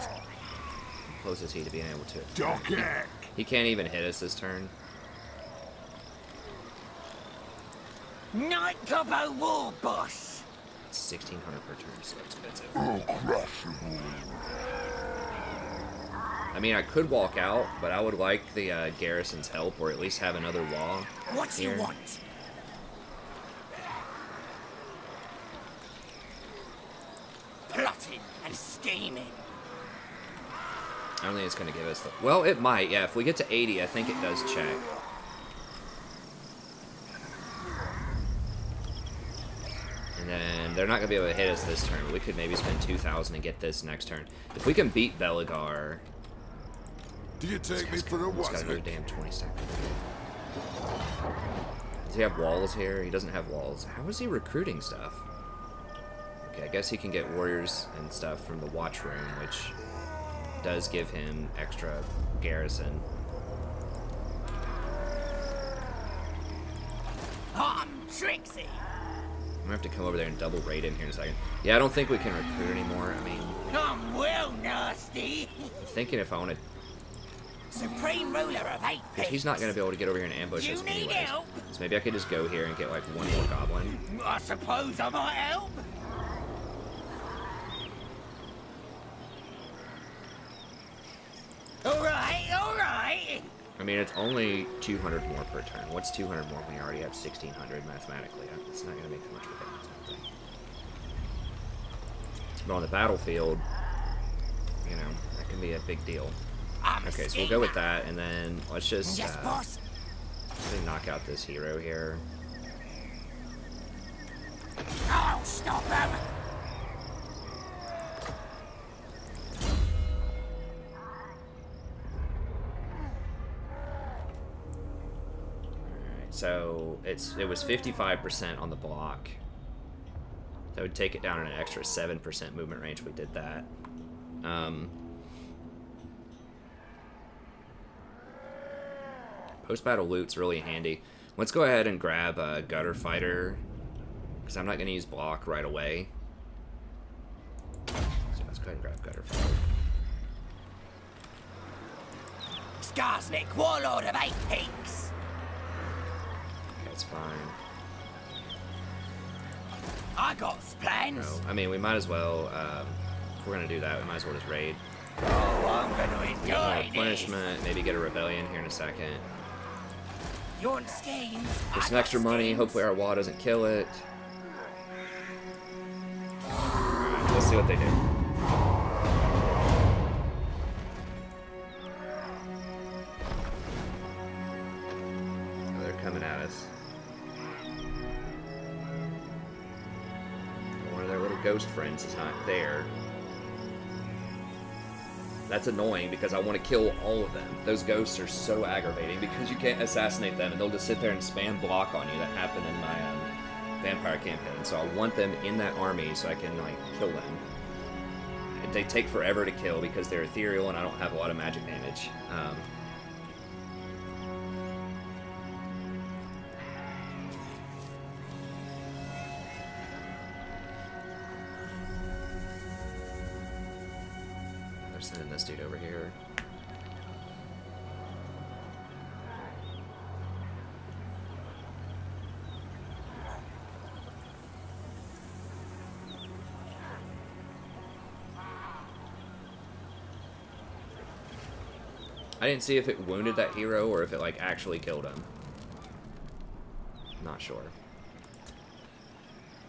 close is he to being able to? Duck it. He can't even hit us this turn. Night Gobbo war boss. 1,600 per turn, so expensive. Uncrushable. I mean, I could walk out, but I would like the garrison's help, or at least have another wall. What here. you want? Plotting and scheming. I don't think it's going to give us the... Well, it might, yeah. If we get to 80, I think it does check. And then they're not going to be able to hit us this turn. We could maybe spend 2,000 and get this next turn. If we can beat Belegar... Do you take me for a He's got another wasp? damn 20 stack. Does he have walls here? He doesn't have walls. How is he recruiting stuff? Okay, I guess he can get warriors and stuff from the watch room, which does give him extra garrison. I'm Trixie. I'm gonna have to come over there and double raid him here in a second. Yeah, I don't think we can recruit anymore. I mean, I'm well nasty. I'm thinking if I want to... Supreme ruler of 8 Because he's not going to be able to get over here and ambush You us need anyways. help? So maybe I could just go here and get like one more goblin. I suppose I might help. Alright, alright. I mean, it's only 200 more per turn. What's 200 more when you already have 1,600 mathematically? It's not going to make that much of a difference, I don't think. But on the battlefield, you know, that can be a big deal. I'm a Okay, so we'll go with schemer. that, and then let's just Yes, boss. really knock out this hero here. I'll stop him. Alright, so it was 55% on the block. That would take it down an extra 7% movement range if we did that. Post-battle loot's really handy. Let's go ahead and grab a gutter fighter, because I'm not going to use block right away. So let's go ahead and grab gutter fighter. Skarsnik, warlord of 8 Peaks. That's fine. I got plans. No, I mean, we might as well, if we're gonna do that, we might as well just raid. Oh, I'm gonna enjoy this. Punishment, maybe get a rebellion here in a second. You want schemes? Get some extra money, hopefully our wall doesn't kill it. Alright, let's see what they do. Oh, they're coming at us. One of their little ghost friends is not there. That's annoying because I want to kill all of them. Those ghosts are so aggravating because you can't assassinate them and they'll just sit there and spam block on you. That happened in my vampire campaign. So I want them in that army so I can like kill them. They take forever to kill because they're ethereal and I don't have a lot of magic damage. Sending this dude over here. I didn't see if it wounded that hero or if it like actually killed him. Not sure.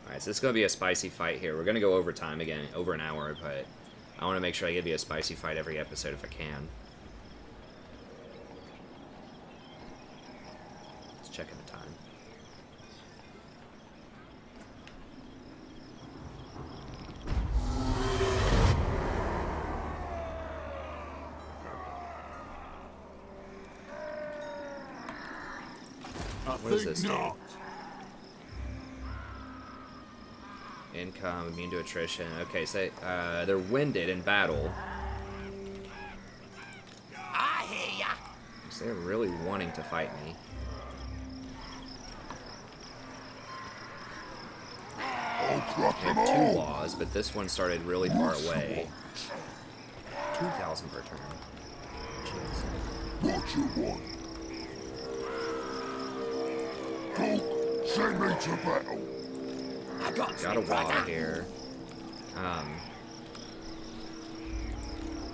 Alright, so this is going to be a spicy fight here. We're going to go over time again, over an hour, but I want to make sure I give you a spicy fight every episode if I can. Just checking the time. What is this dude? Income, immune to attrition. Okay, so they're winded in battle. I hear ya. So they're really wanting to fight me. I'll crush I them have all. 2 laws, but this one started really far away. 2,000 per turn. Jeez. What you want? Talk, send me to battle. I Got a wall here.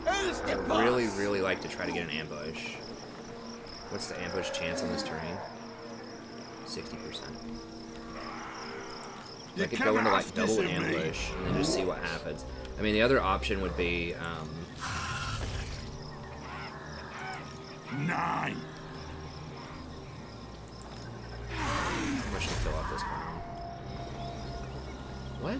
Who's the boss? I really like to try to get an ambush. What's the ambush chance on this terrain? 60%. I could go into like double ambush and then just see what happens. I mean, the other option would be, 9. how much to fill off this one? What?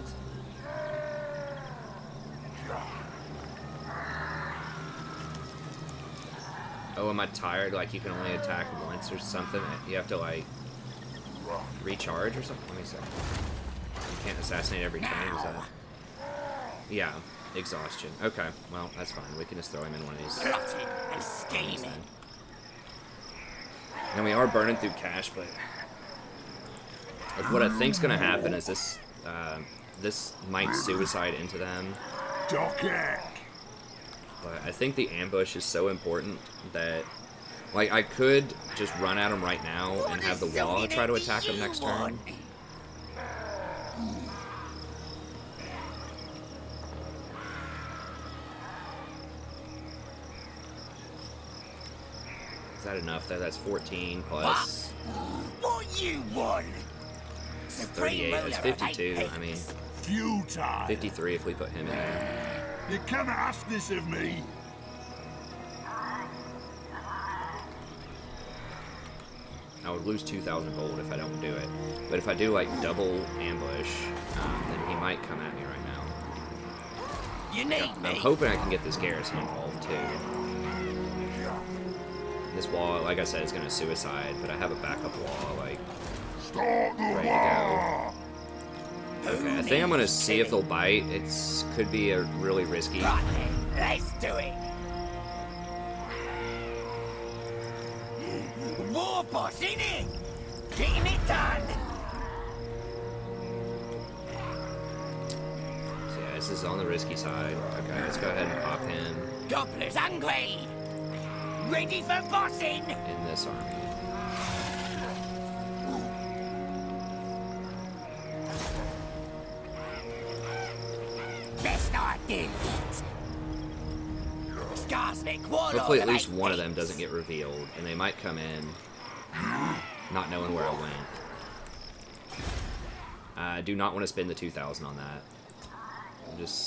Oh, am I tired? Like, you can only attack once or something? You have to, like, recharge or something? Let me see. You can't assassinate every turn, is that... Yeah, exhaustion. Okay, well, that's fine. We can just throw him in one of these. Plotting and scheming. And we are burning through cash, but... Like, what I think's gonna happen is this, this might suicide into them. Docket. But I think the ambush is so important that, like, I could just run at them right now and have the wall try to attack them next turn. Is that enough there? That's 14 plus What you want? 38. That's 52. I mean, Futile. 53 if we put him in there. You cannot ask this of me. I would lose 2,000 gold if I don't do it. But if I do, like, double ambush, then he might come at me right now. You need I'm me. hoping I can get this garrison involved, too. This wall, like I said, is going to suicide, but I have a backup wall, like, Start the ready to war. go. Okay, I think I'm going to see if they'll bite. It could be a really risky. Right then, let's do it. War boss, innit? Getting it done. So yeah, this is on the risky side. Okay, let's go ahead and pop him. Gobblers hungry. Ready for bossing! in this army. Best I do it. Skarsnik, warlord. Hopefully at least one of them doesn't get revealed, and they might come in not knowing where I went. I do not want to spend the 2,000 on that.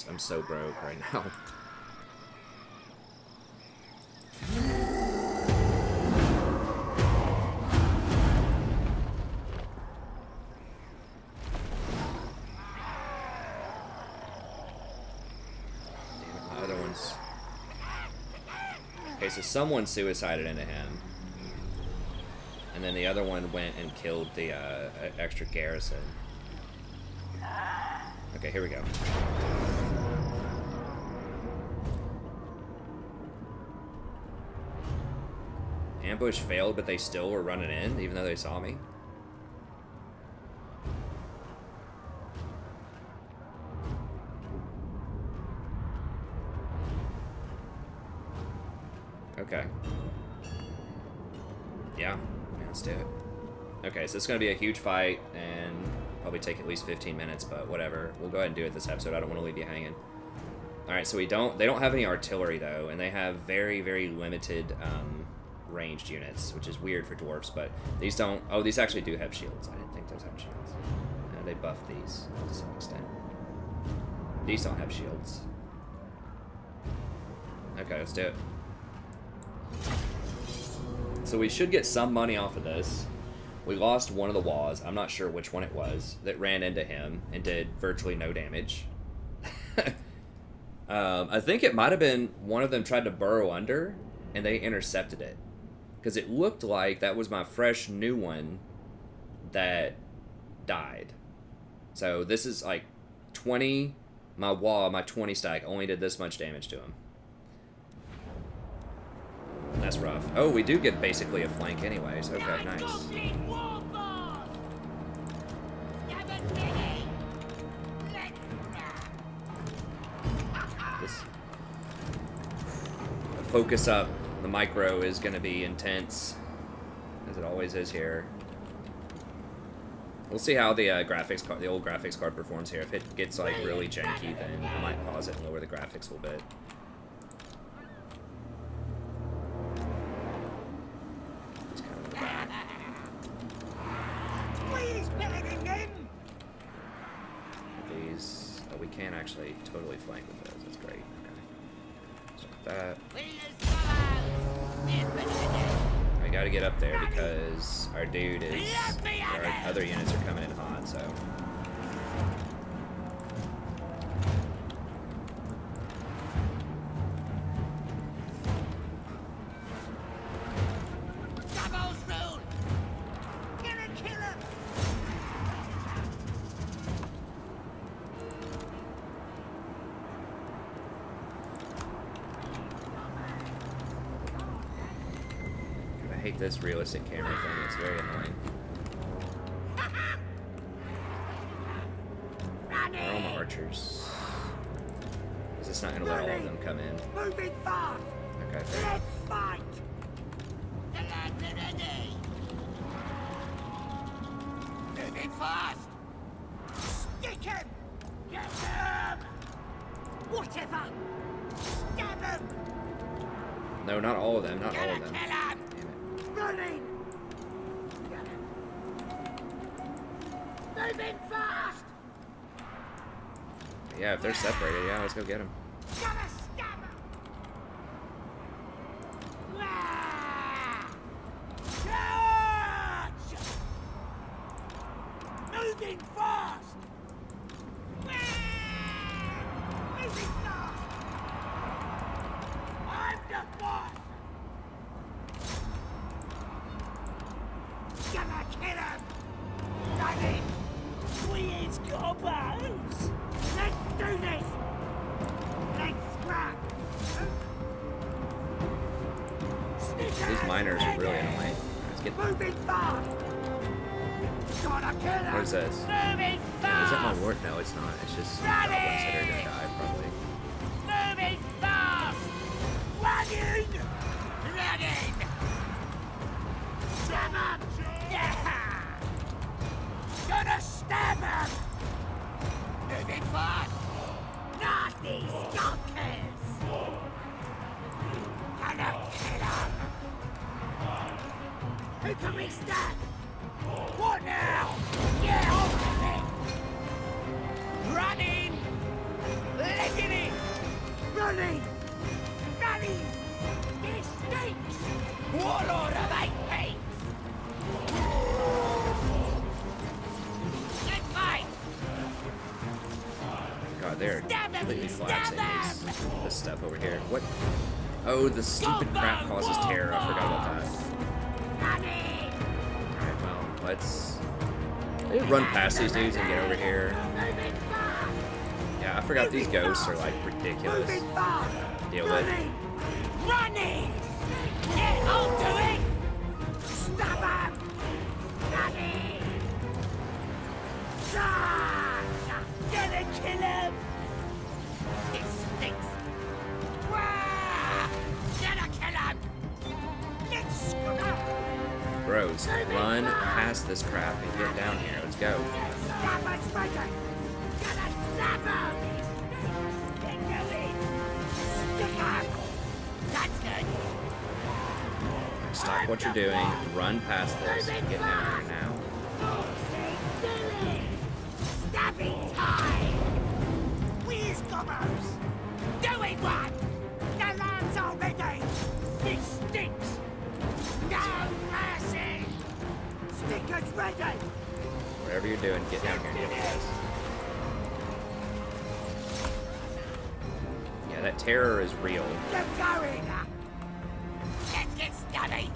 I'm so broke right now. Okay, so someone suicided into him. And then the other one went and killed the extra garrison. Okay, here we go. Ambush failed, but they still were running in, even though they saw me. Okay. Yeah, let's do it. Okay, so it's going to be a huge fight, and probably take at least 15 minutes, but whatever. We'll go ahead and do it this episode. I don't want to leave you hanging. Alright, so they don't have any artillery, though, and they have very, very limited ranged units, which is weird for dwarves, but these don't... Oh, these actually do have shields. I didn't think those had shields. They buffed these to some extent. These don't have shields. Okay, let's do it. So we should get some money off of this. We lost one of the walls. I'm not sure which one it was that ran into him and did virtually no damage. I think it might have been one of them tried to burrow under and they intercepted it. Because it looked like that was my fresh new one that died. So this is like 20, my 20 stack only did this much damage to him. That's rough. Oh, we do get basically a flank anyways. Okay, nice. This focus up the micro is going to be intense, as it always is here. We'll see how the graphics card, the old graphics card performs here. If it gets like really janky, then I might pause it and lower the graphics a little bit. These, oh, we can actually totally flank with those. That's great. Okay. So like that. I gotta get up there because our dude is, our other units are coming in hot, so. I hate this realistic camera thing, it's very annoying. Where are all my archers? Is this not gonna let all of them come in? Moving fast. Okay, fair enough. Let's fight. The lads are ready. Moving fast. Stick him. Get him. Whatever. Stab him. No, not all of them, not all of them. Kill him. Running! Moving fast! Yeah, if they're separated, yeah, let's go get them. Gotta stab him! Charge! Moving fast! Moving fast! I'm the boss! Gonna kill him! Daddy! Weird combos! Let's do this! Let's scrap! These miners are really annoying. Let's get them. Moving fast! Gotta kill him! What is this? Moving Is fast! that my ward? No, it's not. It's just some goblins that are gonna die, probably. Moving fast! Running! Running! Stab him! Yeah! Gonna stab him! Moving fast! Nasty skulkers! Gonna kill him! Who can we stab? What now? Yeah, hold it! Running! Licking it! Running! Running! This stinks! Warlord of 8 peaks! Good fight! God, they're completely collapsing this stuff over here. What? Oh, the stupid crap causes terror. I forgot about that. Alright, well, let's run past these dudes and get over here. Yeah, I forgot these ghosts are like ridiculous. Deal with it. Running! Get onto it! Stop him! Running! Gonna kill him! It stinks! Wah! Gonna kill him! Let's screw. Bros, run past this crap and get down here. Let's go. Stop him, Spider! Gonna stab him! Get going! Stick him! That's good! Stop what you're doing. Run past this and get down here now. Stabbing time! Where's Gobbos? Doing what? The land's already! This stinks! No mercy! Stickers ready! Whatever you're doing, get down here and deal with this. Yeah, that terror is real. Get going! Let's get stubby!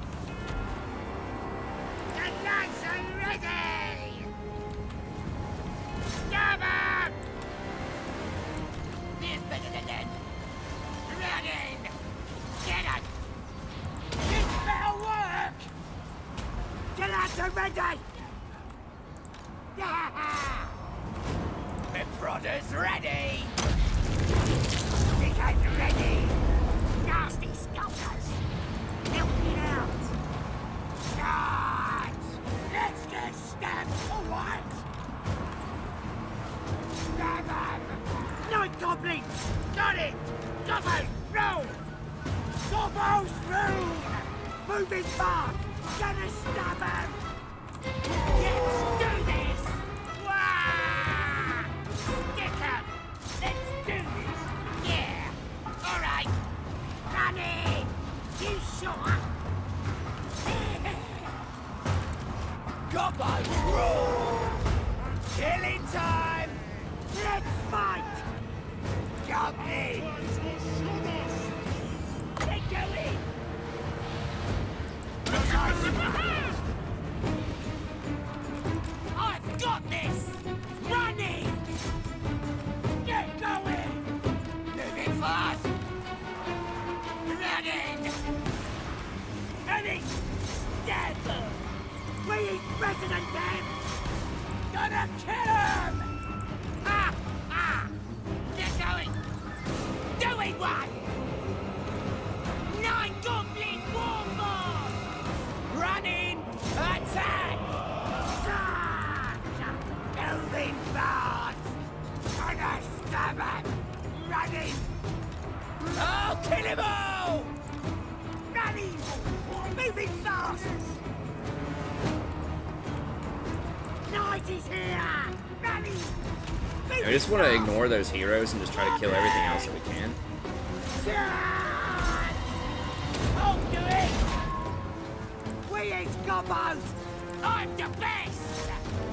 The lads are ready! Stab him! This better than that. Running! Get it! This better work! The lads are ready! Yeah! The Frodder's ready! The guys ready! Nasty skulkers! Help me out! Charge! Let's get stabbed for what? Stab him! Night goblins! Got it! Gobbo, roll! Gobbo's roll! Moving fast! Gonna stab him! Let's do this! Wah! Stick him! Let's do this! Yeah! Alright! Running! You sure? Gobbo, roll! Killing time! Let's fight! Goblins! Get going! I've got this! Running! Get going! Moving fast! Running! Running! Stab them! We eat better than them! Gonna kill him! Ah! Ah! Get going! Doing what? 9 goblin warmongers! Running! Attack! Moving fast! Gonna stab him! Running! I'll kill him all! Running! Moving fast! Night is here! Running! I just want to ignore those heroes and just try to kill everything else that we can. I'll do it! We is Gobbos! I'm the best!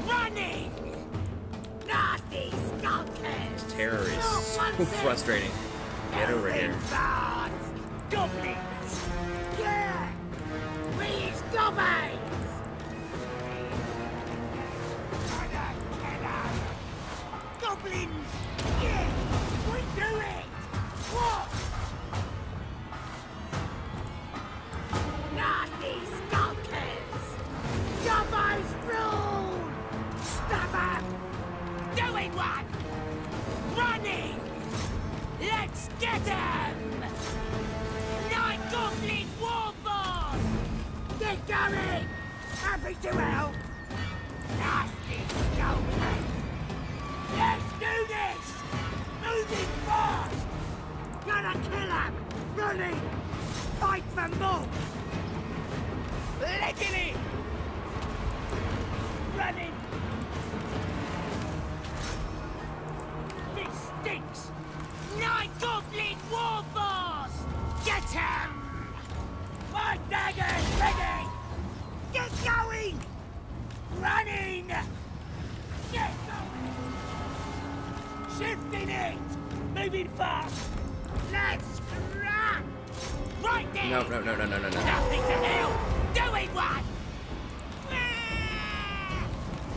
Running! Nasty skulkers! This terror is so frustrating. Get over here. Fast! Goblins! Yeah! We is Gobbos! Goblins! Yeah! We do it! What? Nasty skulkers! Gobbos rule! Stab him! Doing what? Running! Let's get him! 9 goblin warboss! Happy to help. Nasty skulkers. Let's do this. Moving fast. Gotta kill him. Running. Fight for more. Licking it. Running. This stinks. Night Goblin War Boss. Get him. My dagger's ready. Get going. Running. Get going. Shifting it. Moving fast. Let's scrap. Right there. No. Nothing to help. Doing one.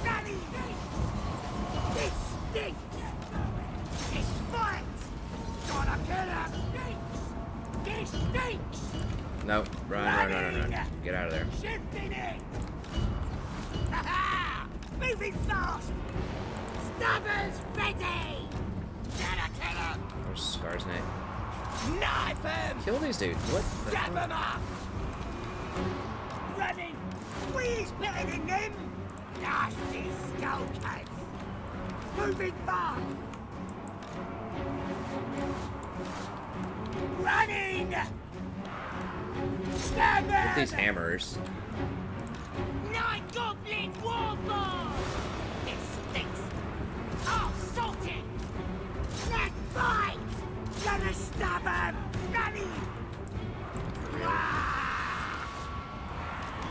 Running. This stinks. This fight. Gotta kill him. This stinks. No, run. Get out of there. Shifting it. Ha-ha! Moving fast. Stabbers ready. Gotta kill him. Where's Skarsnik? Knife him. Kill these dudes. What? the Jab fuck? him up. Running. Squeeze better than them. Nasty skulkers. Moving fast. Running. Stab Get these him. hammers. Night Goblin Warboss! It stinks! Oh, salty! Let's fight! Gonna stab him! Running!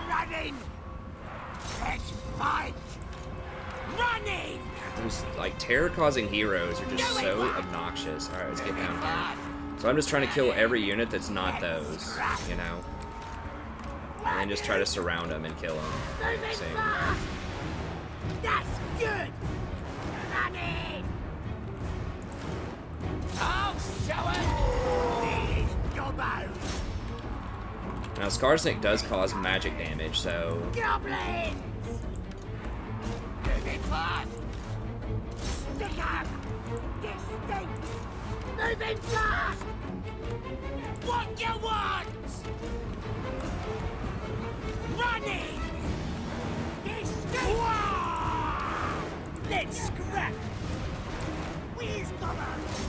Running! Let's fight! Running! Those like terror-causing heroes are just so obnoxious. All right, let's get down here. So I'm just trying to kill every unit that's not those, you know, and then just try to surround them and kill them. Moving Same. fast! That's good! Running! Oh, show it! These gobbos! Now Skarsnik does cause magic damage, so Goblins! Moving fast! Stick up! This stinks! Moving fast! What you want? Running! This stinks! Let's scrap! Where's Goblins?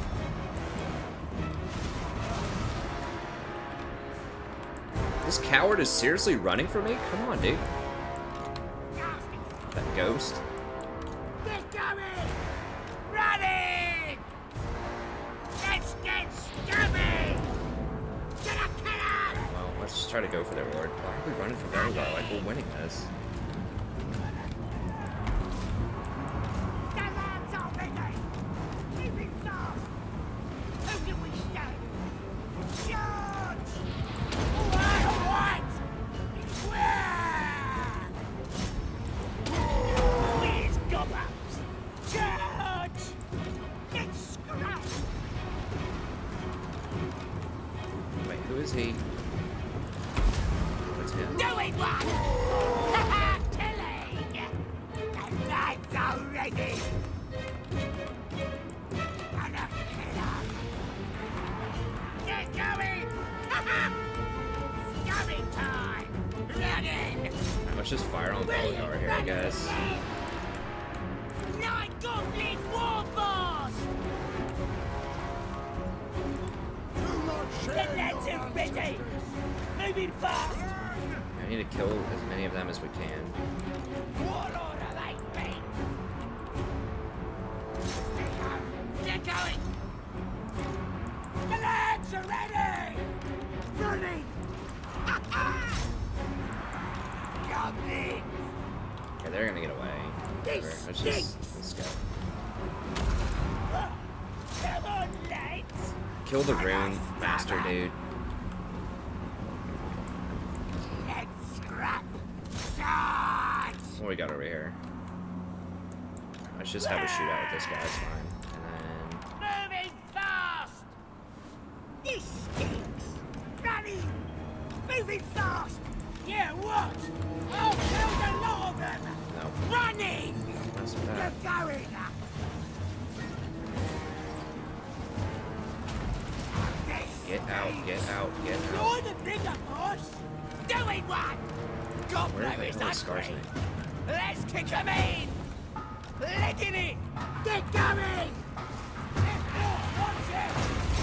this coward is seriously running from me? Come on, dude. That ghost. Get going! Running! Let's get stubby! Gonna kill him! Well, let's just try to go for their ward. Why are we running from very well? Like, we're winning this. The lads are ready! Moving fast! Who can we stand? Charge! What? Where? Where's Gobbos? Charge! Get scrapped! Wait, who is he? What's him? Doing one! Ha-ha! Killing! The lads are ready! Gonna kill 'em! Get going! Ha-ha! Scummy time! Running! Let's just fire on Belegar here, I guess. Night Goblin War Boss! The lads are ready! Moving fast! I need to kill as many of them as we can. What order they be? Get going! The lads are ready! Running! Goblins! Okay, they're gonna get away. Whatever. Let's go. Come on, lads! Kill the rune master, dude. Let's scrap! Charge! What do we got over here? Let's just have a shootout with this guy, it's fine. And then Moving fast! This stinks! Running! Moving fast! Yeah, what? Oh, killed a lot of them! no. Running! What's with that? Get going! This Get out, get out, get out. You're the bigger boss! Doing one! Where the hell is Skarsnik? Let's kick him in! Licking it! Get going!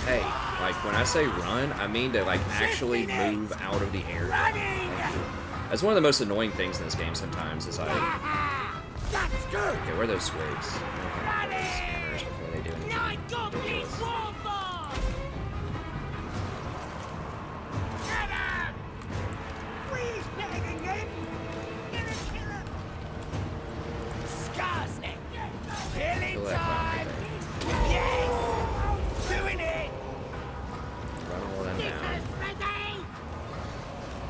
Hey, like when I say run, I mean to like actually move out of the area. That's one of the most annoying things in this game sometimes is like... That's good! Okay, where are those swigs? Hammers before they do anything ridiculous. Skarsnik! Kill that clown right there. Yes! Doing it! Run all of them down. Ready!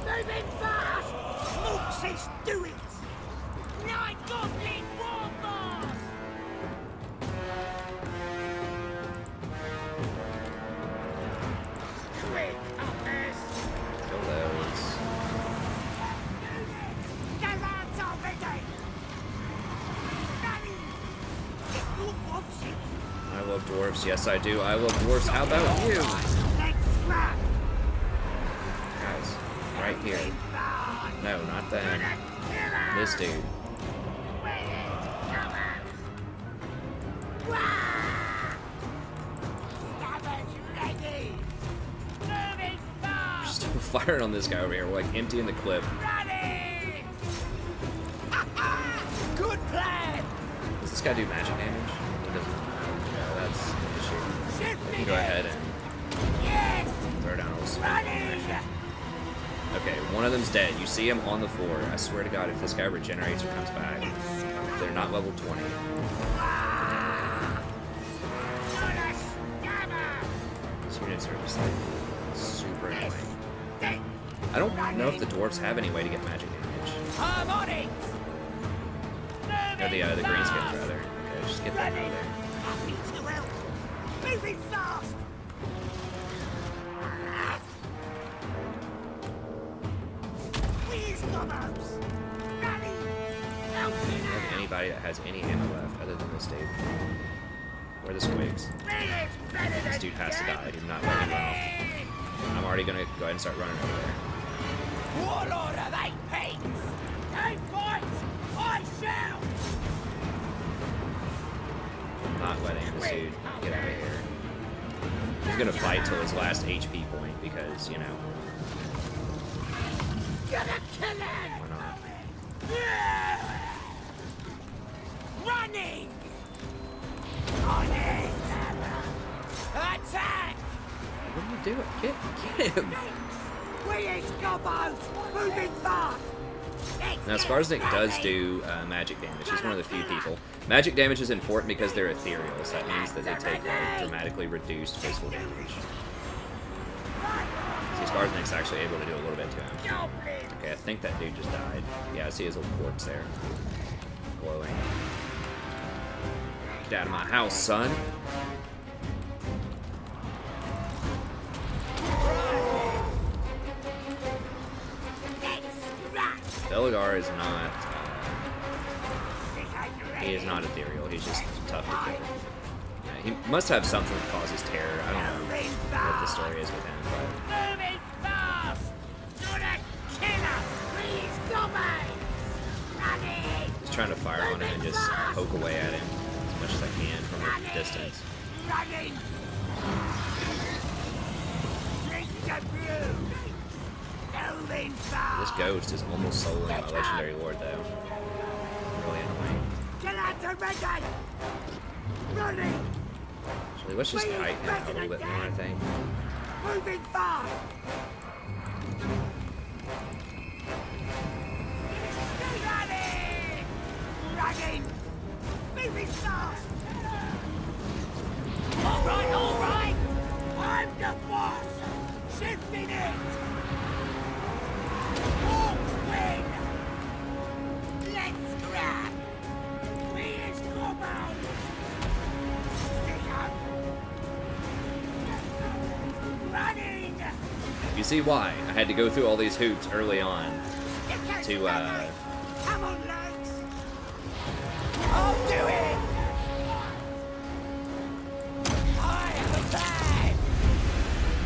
Moving fast! Moxes, do it! Night Goblin Warboss! Quick, uppers! Kill those. The lads are ready! Ready! If you want it! I love dwarves. Yes, I do. I love dwarves. How about you? Let's scrap! Guys, right here. No, not them. This dude. Still firing on this guy over here. We're like emptying the clip. Good plan! Does this guy do magic damage? He doesn't. No, that's an issue. I can go ahead and Yes! throw down a little smoke on that shit. Okay, one of them's dead. You see him on the floor. I swear to God, if this guy regenerates or comes back, they're not level 20. These units are just like super annoying. I don't know if the dwarves have any way to get magic damage. Harmonics! Or the greenskins rather. Okay, just get them out of there. Moving fast! Please, Gobos! Ready! I don't have anybody that has any ammo left other than this dude. Where are the squigs? This dude has to die. Do not let him run off. I'm already gonna go ahead and start running over there. Warlord of 8 pigs! They fight! I shall! I'm not letting this dude get out of here. He's gonna fight till his last HP point because, you know, Gonna kill him! why not? Running! On it! Attack! What are you doing? Get him! We is Gobos! Moving fast! Now, Skarsnik does do magic damage. He's one of the few people. Magic damage is important because they're ethereal, so that means that they take like, dramatically reduced physical damage. See, Skarsnik's actually able to do a little bit to him. Okay, I think that dude just died. Yeah, I see his little corpse there. Glowing. Get out of my house, son! Belegar is not. He is not ethereal. He's just tough to kill. Yeah, he must have something that causes terror. I don't know what the story is with him, but Moving fast! Gonna kill him! Please, Gobos! Running! just trying to fire on him and just poke away at him as much as I can from a distance. Running! Drink the brew! Moving fast! This ghost is almost soloing my legendary lord, though. Really annoying. Get out to ready! Running! Actually, let's just kite him a little bit more, I think. Moving fast! Running! Running! Moving fast! All right! I'm the boss! Shifting it! Hawks win! Let's grab! We is Gobos! Stick up! Running! You see why I had to go through all these hoops early on to, Come on, lads! I'll do it! I have a plan!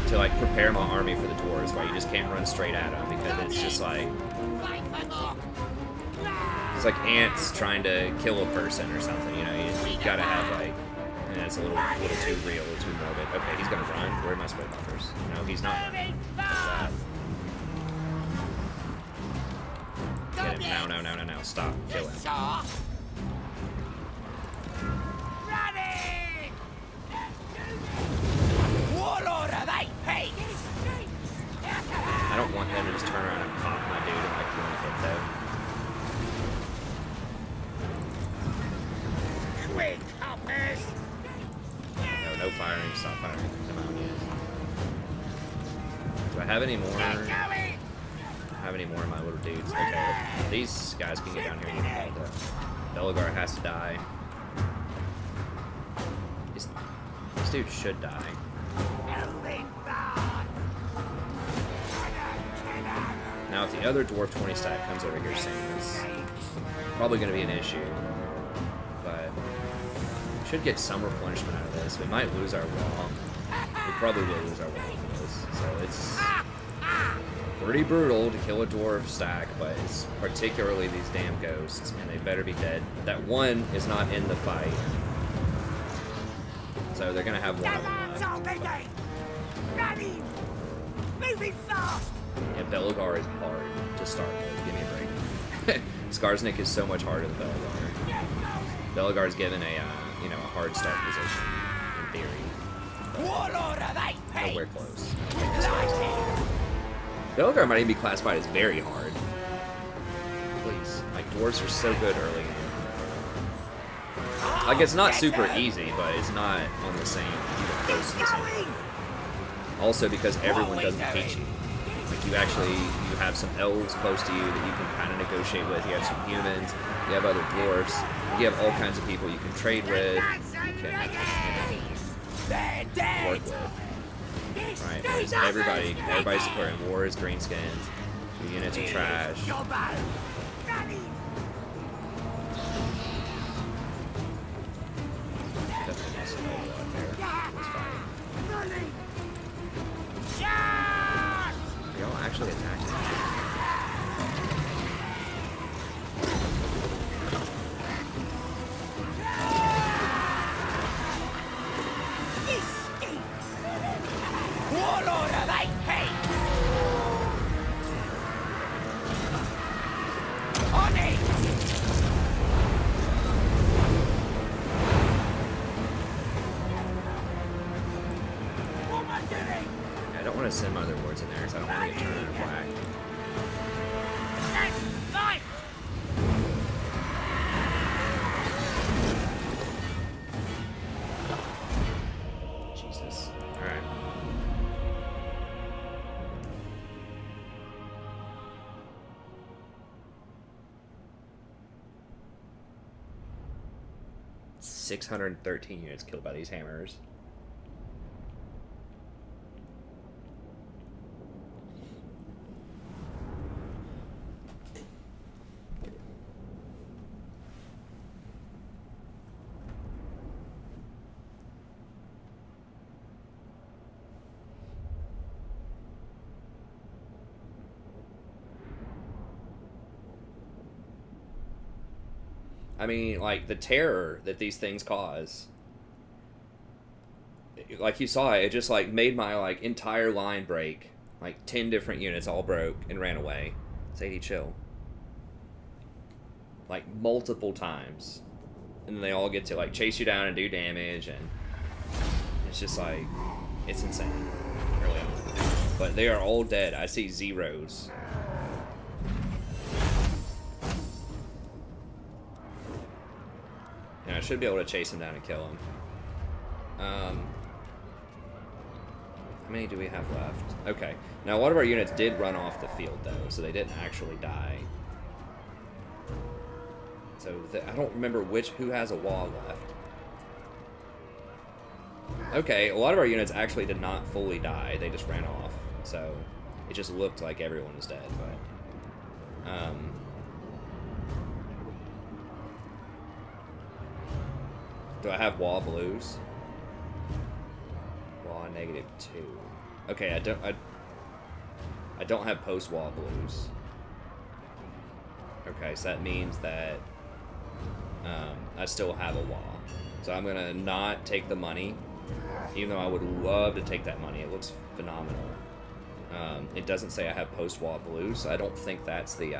to like prepare my army for the dwarves, where you just can't run straight at them because it's just like it's like ants trying to kill a person or something. You know, you gotta have like, and it's a little too real, a little too morbid. Okay, he's gonna run. Where are my spread buffers? No, he's not running. Get him. No. Stop. Kill him. I don't want them to just turn around and pop my dude in like one hit though. Quick, hoppers! No firing. Stop firing. Come on, yeah. Do I have any more? Have any more of my little dudes? Okay, these guys can get down here and get the Belegar has to die. This dude should die. Now, if the other dwarf 20 stack comes over here soon, it's probably going to be an issue. But we should get some replenishment out of this. We might lose our wall. We probably will lose our wall for this. So it's pretty brutal to kill a dwarf stack, but it's particularly these damn ghosts, and they better be dead. That one is not in the fight. So they're going to have one of them left. Moving fast! Yeah, Belegar is hard to start with. Give me a break. Skarsnik is so much harder than Belegar. Belegar is given a you know, a hard start position in theory. Nowhere close. Belegar might even be classified as very hard. Please, like dwarves are so good early in. Like it's not super easy, but it's not on the same close to the same level. Also because everyone doesn't hate you. Like you have some elves close to you that you can kind of negotiate with. You have some humans. You have other dwarfs. You have all kinds of people you can trade with. You can work with. Right? Whereas everybody's declaring war as Greenskins. Your units are trash. Definitely not some old out there. Let's fight. Y'all actually attacking? This stinks! Warlord of hate! On it! What am I doing? I don't want to send my other wards in there because I don't want to get turned black. Let's fight! Jesus. Alright. $613 units killed by these hammers. I mean, like, the terror that these things cause. Like you saw, it just, like, made my, like, entire line break. Like, 10 different units all broke and ran away. Sadie, chill. Like, multiple times. And then they all get to, like, chase you down and do damage, and it's just, like, it's insane. Early on. But they are all dead. I see zeros. And I should be able to chase him down and kill him. How many do we have left? Okay. Now, a lot of our units did run off the field, though, so they didn't actually die. So, I don't remember who has a wall left. Okay, a lot of our units actually did not fully die. They just ran off. So, it just looked like everyone was dead, but... do I have wall blues? Wall -2. Okay, I don't have post-wall blues. Okay, so that means that I still have a wall. So I'm gonna not take the money, even though I would love to take that money. It looks phenomenal. It doesn't say I have post-wall blues, so I don't think that's the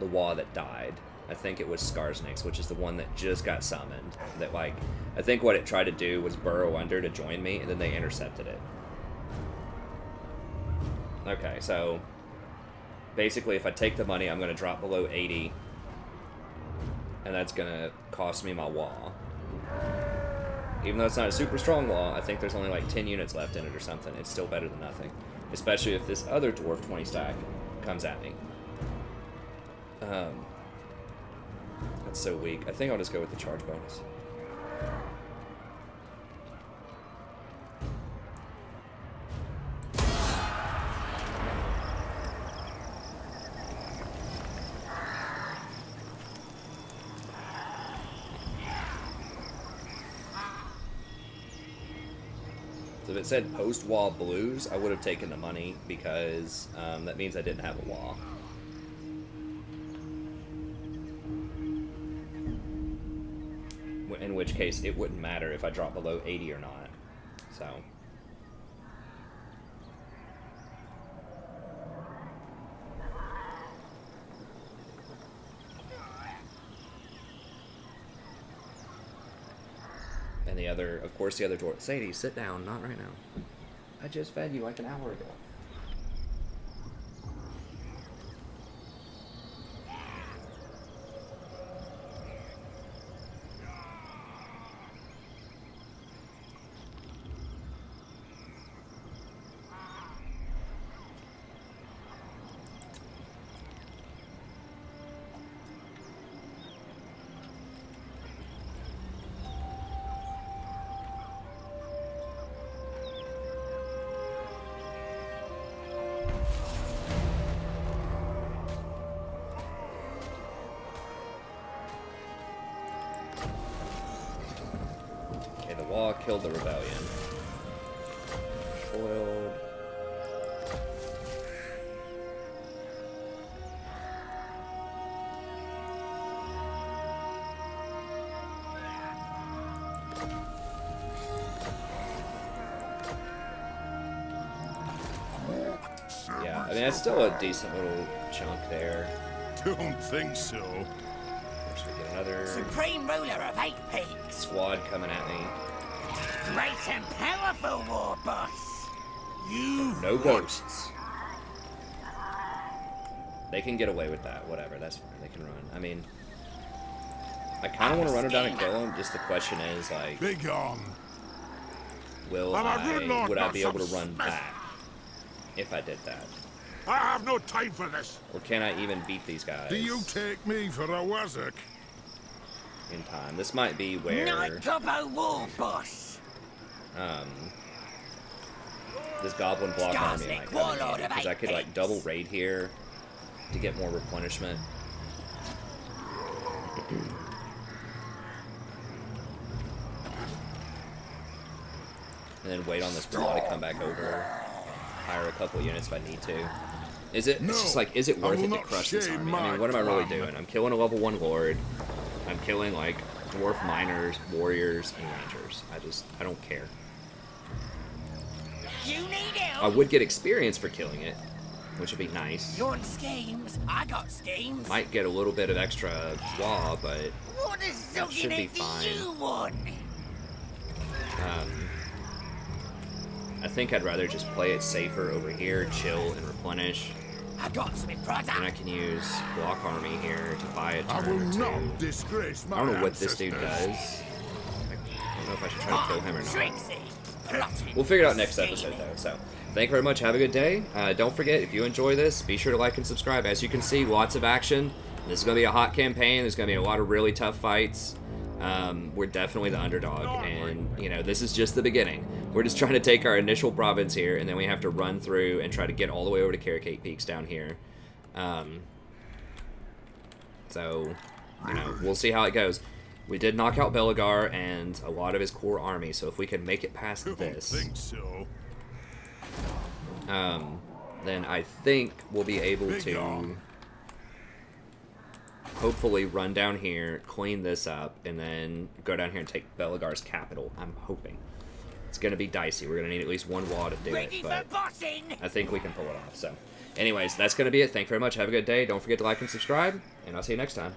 wall that died. I think it was Skarsnik's, which is the one that just got summoned. That, like, I think what it tried to do was burrow under to join me, and then they intercepted it. Okay, so basically if I take the money, I'm going to drop below 80, and that's going to cost me my wall. Even though it's not a super strong wall, I think there's only like 10 units left in it or something. It's still better than nothing. Especially if this other dwarf 20 stack comes at me. That's so weak. I think I'll just go with the charge bonus. So if it said post-wall blues, I would have taken the money because that means I didn't have a wall. In which case, it wouldn't matter if I drop below 80 or not. So. And the other, of course, the other door. Sadie, sit down. Not right now. I just fed you like an hour ago. Wall killed the rebellion. Foiled. Yeah, I mean, it's still a decent little chunk there. Don't think so. Of course, we get another Supreme ruler of 8 peaks. squad coming at me. Great and powerful war boss. You No ghosts. They can get away with that. Whatever, that's fine. They can run. I mean, I kind of want to run him down and kill him. Just the question is, like, be gone. would I be able to run back if I did that? I have no time for this. Or can I even beat these guys Do you take me for a wazzock? in time? This might be where Night Gobbo war boss. This goblin block army might Skarsnik, come in warlord handy, of because I 8 could like peaks. double raid here to get more replenishment. And then wait on this wall to come back over. Hire a couple units if I need to. Is it? It's just like, is it I worth will it to not crush this shade army? I my mean, what am I really clan. doing? I'm killing a level 1 lord. I'm killing like dwarf miners, warriors, and rangers. I don't care. You need help. I would get experience for killing it, which would be nice. You want schemes? I got schemes. Might get a little bit of extra wall, but What does that should be Zogging do fine. you want? I think I'd rather just play it safer over here, chill and replenish. I got some brother. And I can use block army here to buy a I turn will or two. not disgrace my I don't know what this dude ancestors. does. I don't know if I should try to kill him or not. Trixie. Plotting. We'll figure it out next episode, though. So, thank you very much. Have a good day. Don't forget, if you enjoy this, be sure to like and subscribe. As you can see, lots of action. This is going to be a hot campaign. There's going to be a lot of really tough fights. We're definitely the underdog, and, you know, this is just the beginning. We're just trying to take our initial province here, and then we have to run through and try to get all the way over to Carricate Peaks down here. So, you know, we'll see how it goes. We did knock out Belegar and a lot of his core army, so if we can make it past Don't this, think so. then I think we'll be able Big to on. hopefully run down here, clean this up, and then go down here and take Belegar's capital. I'm hoping. It's going to be dicey. We're going to need at least one wall to do Ready it, for but bossing! I think we can pull it off. So, anyways, that's going to be it. Thank you very much. Have a good day. Don't forget to like and subscribe, and I'll see you next time.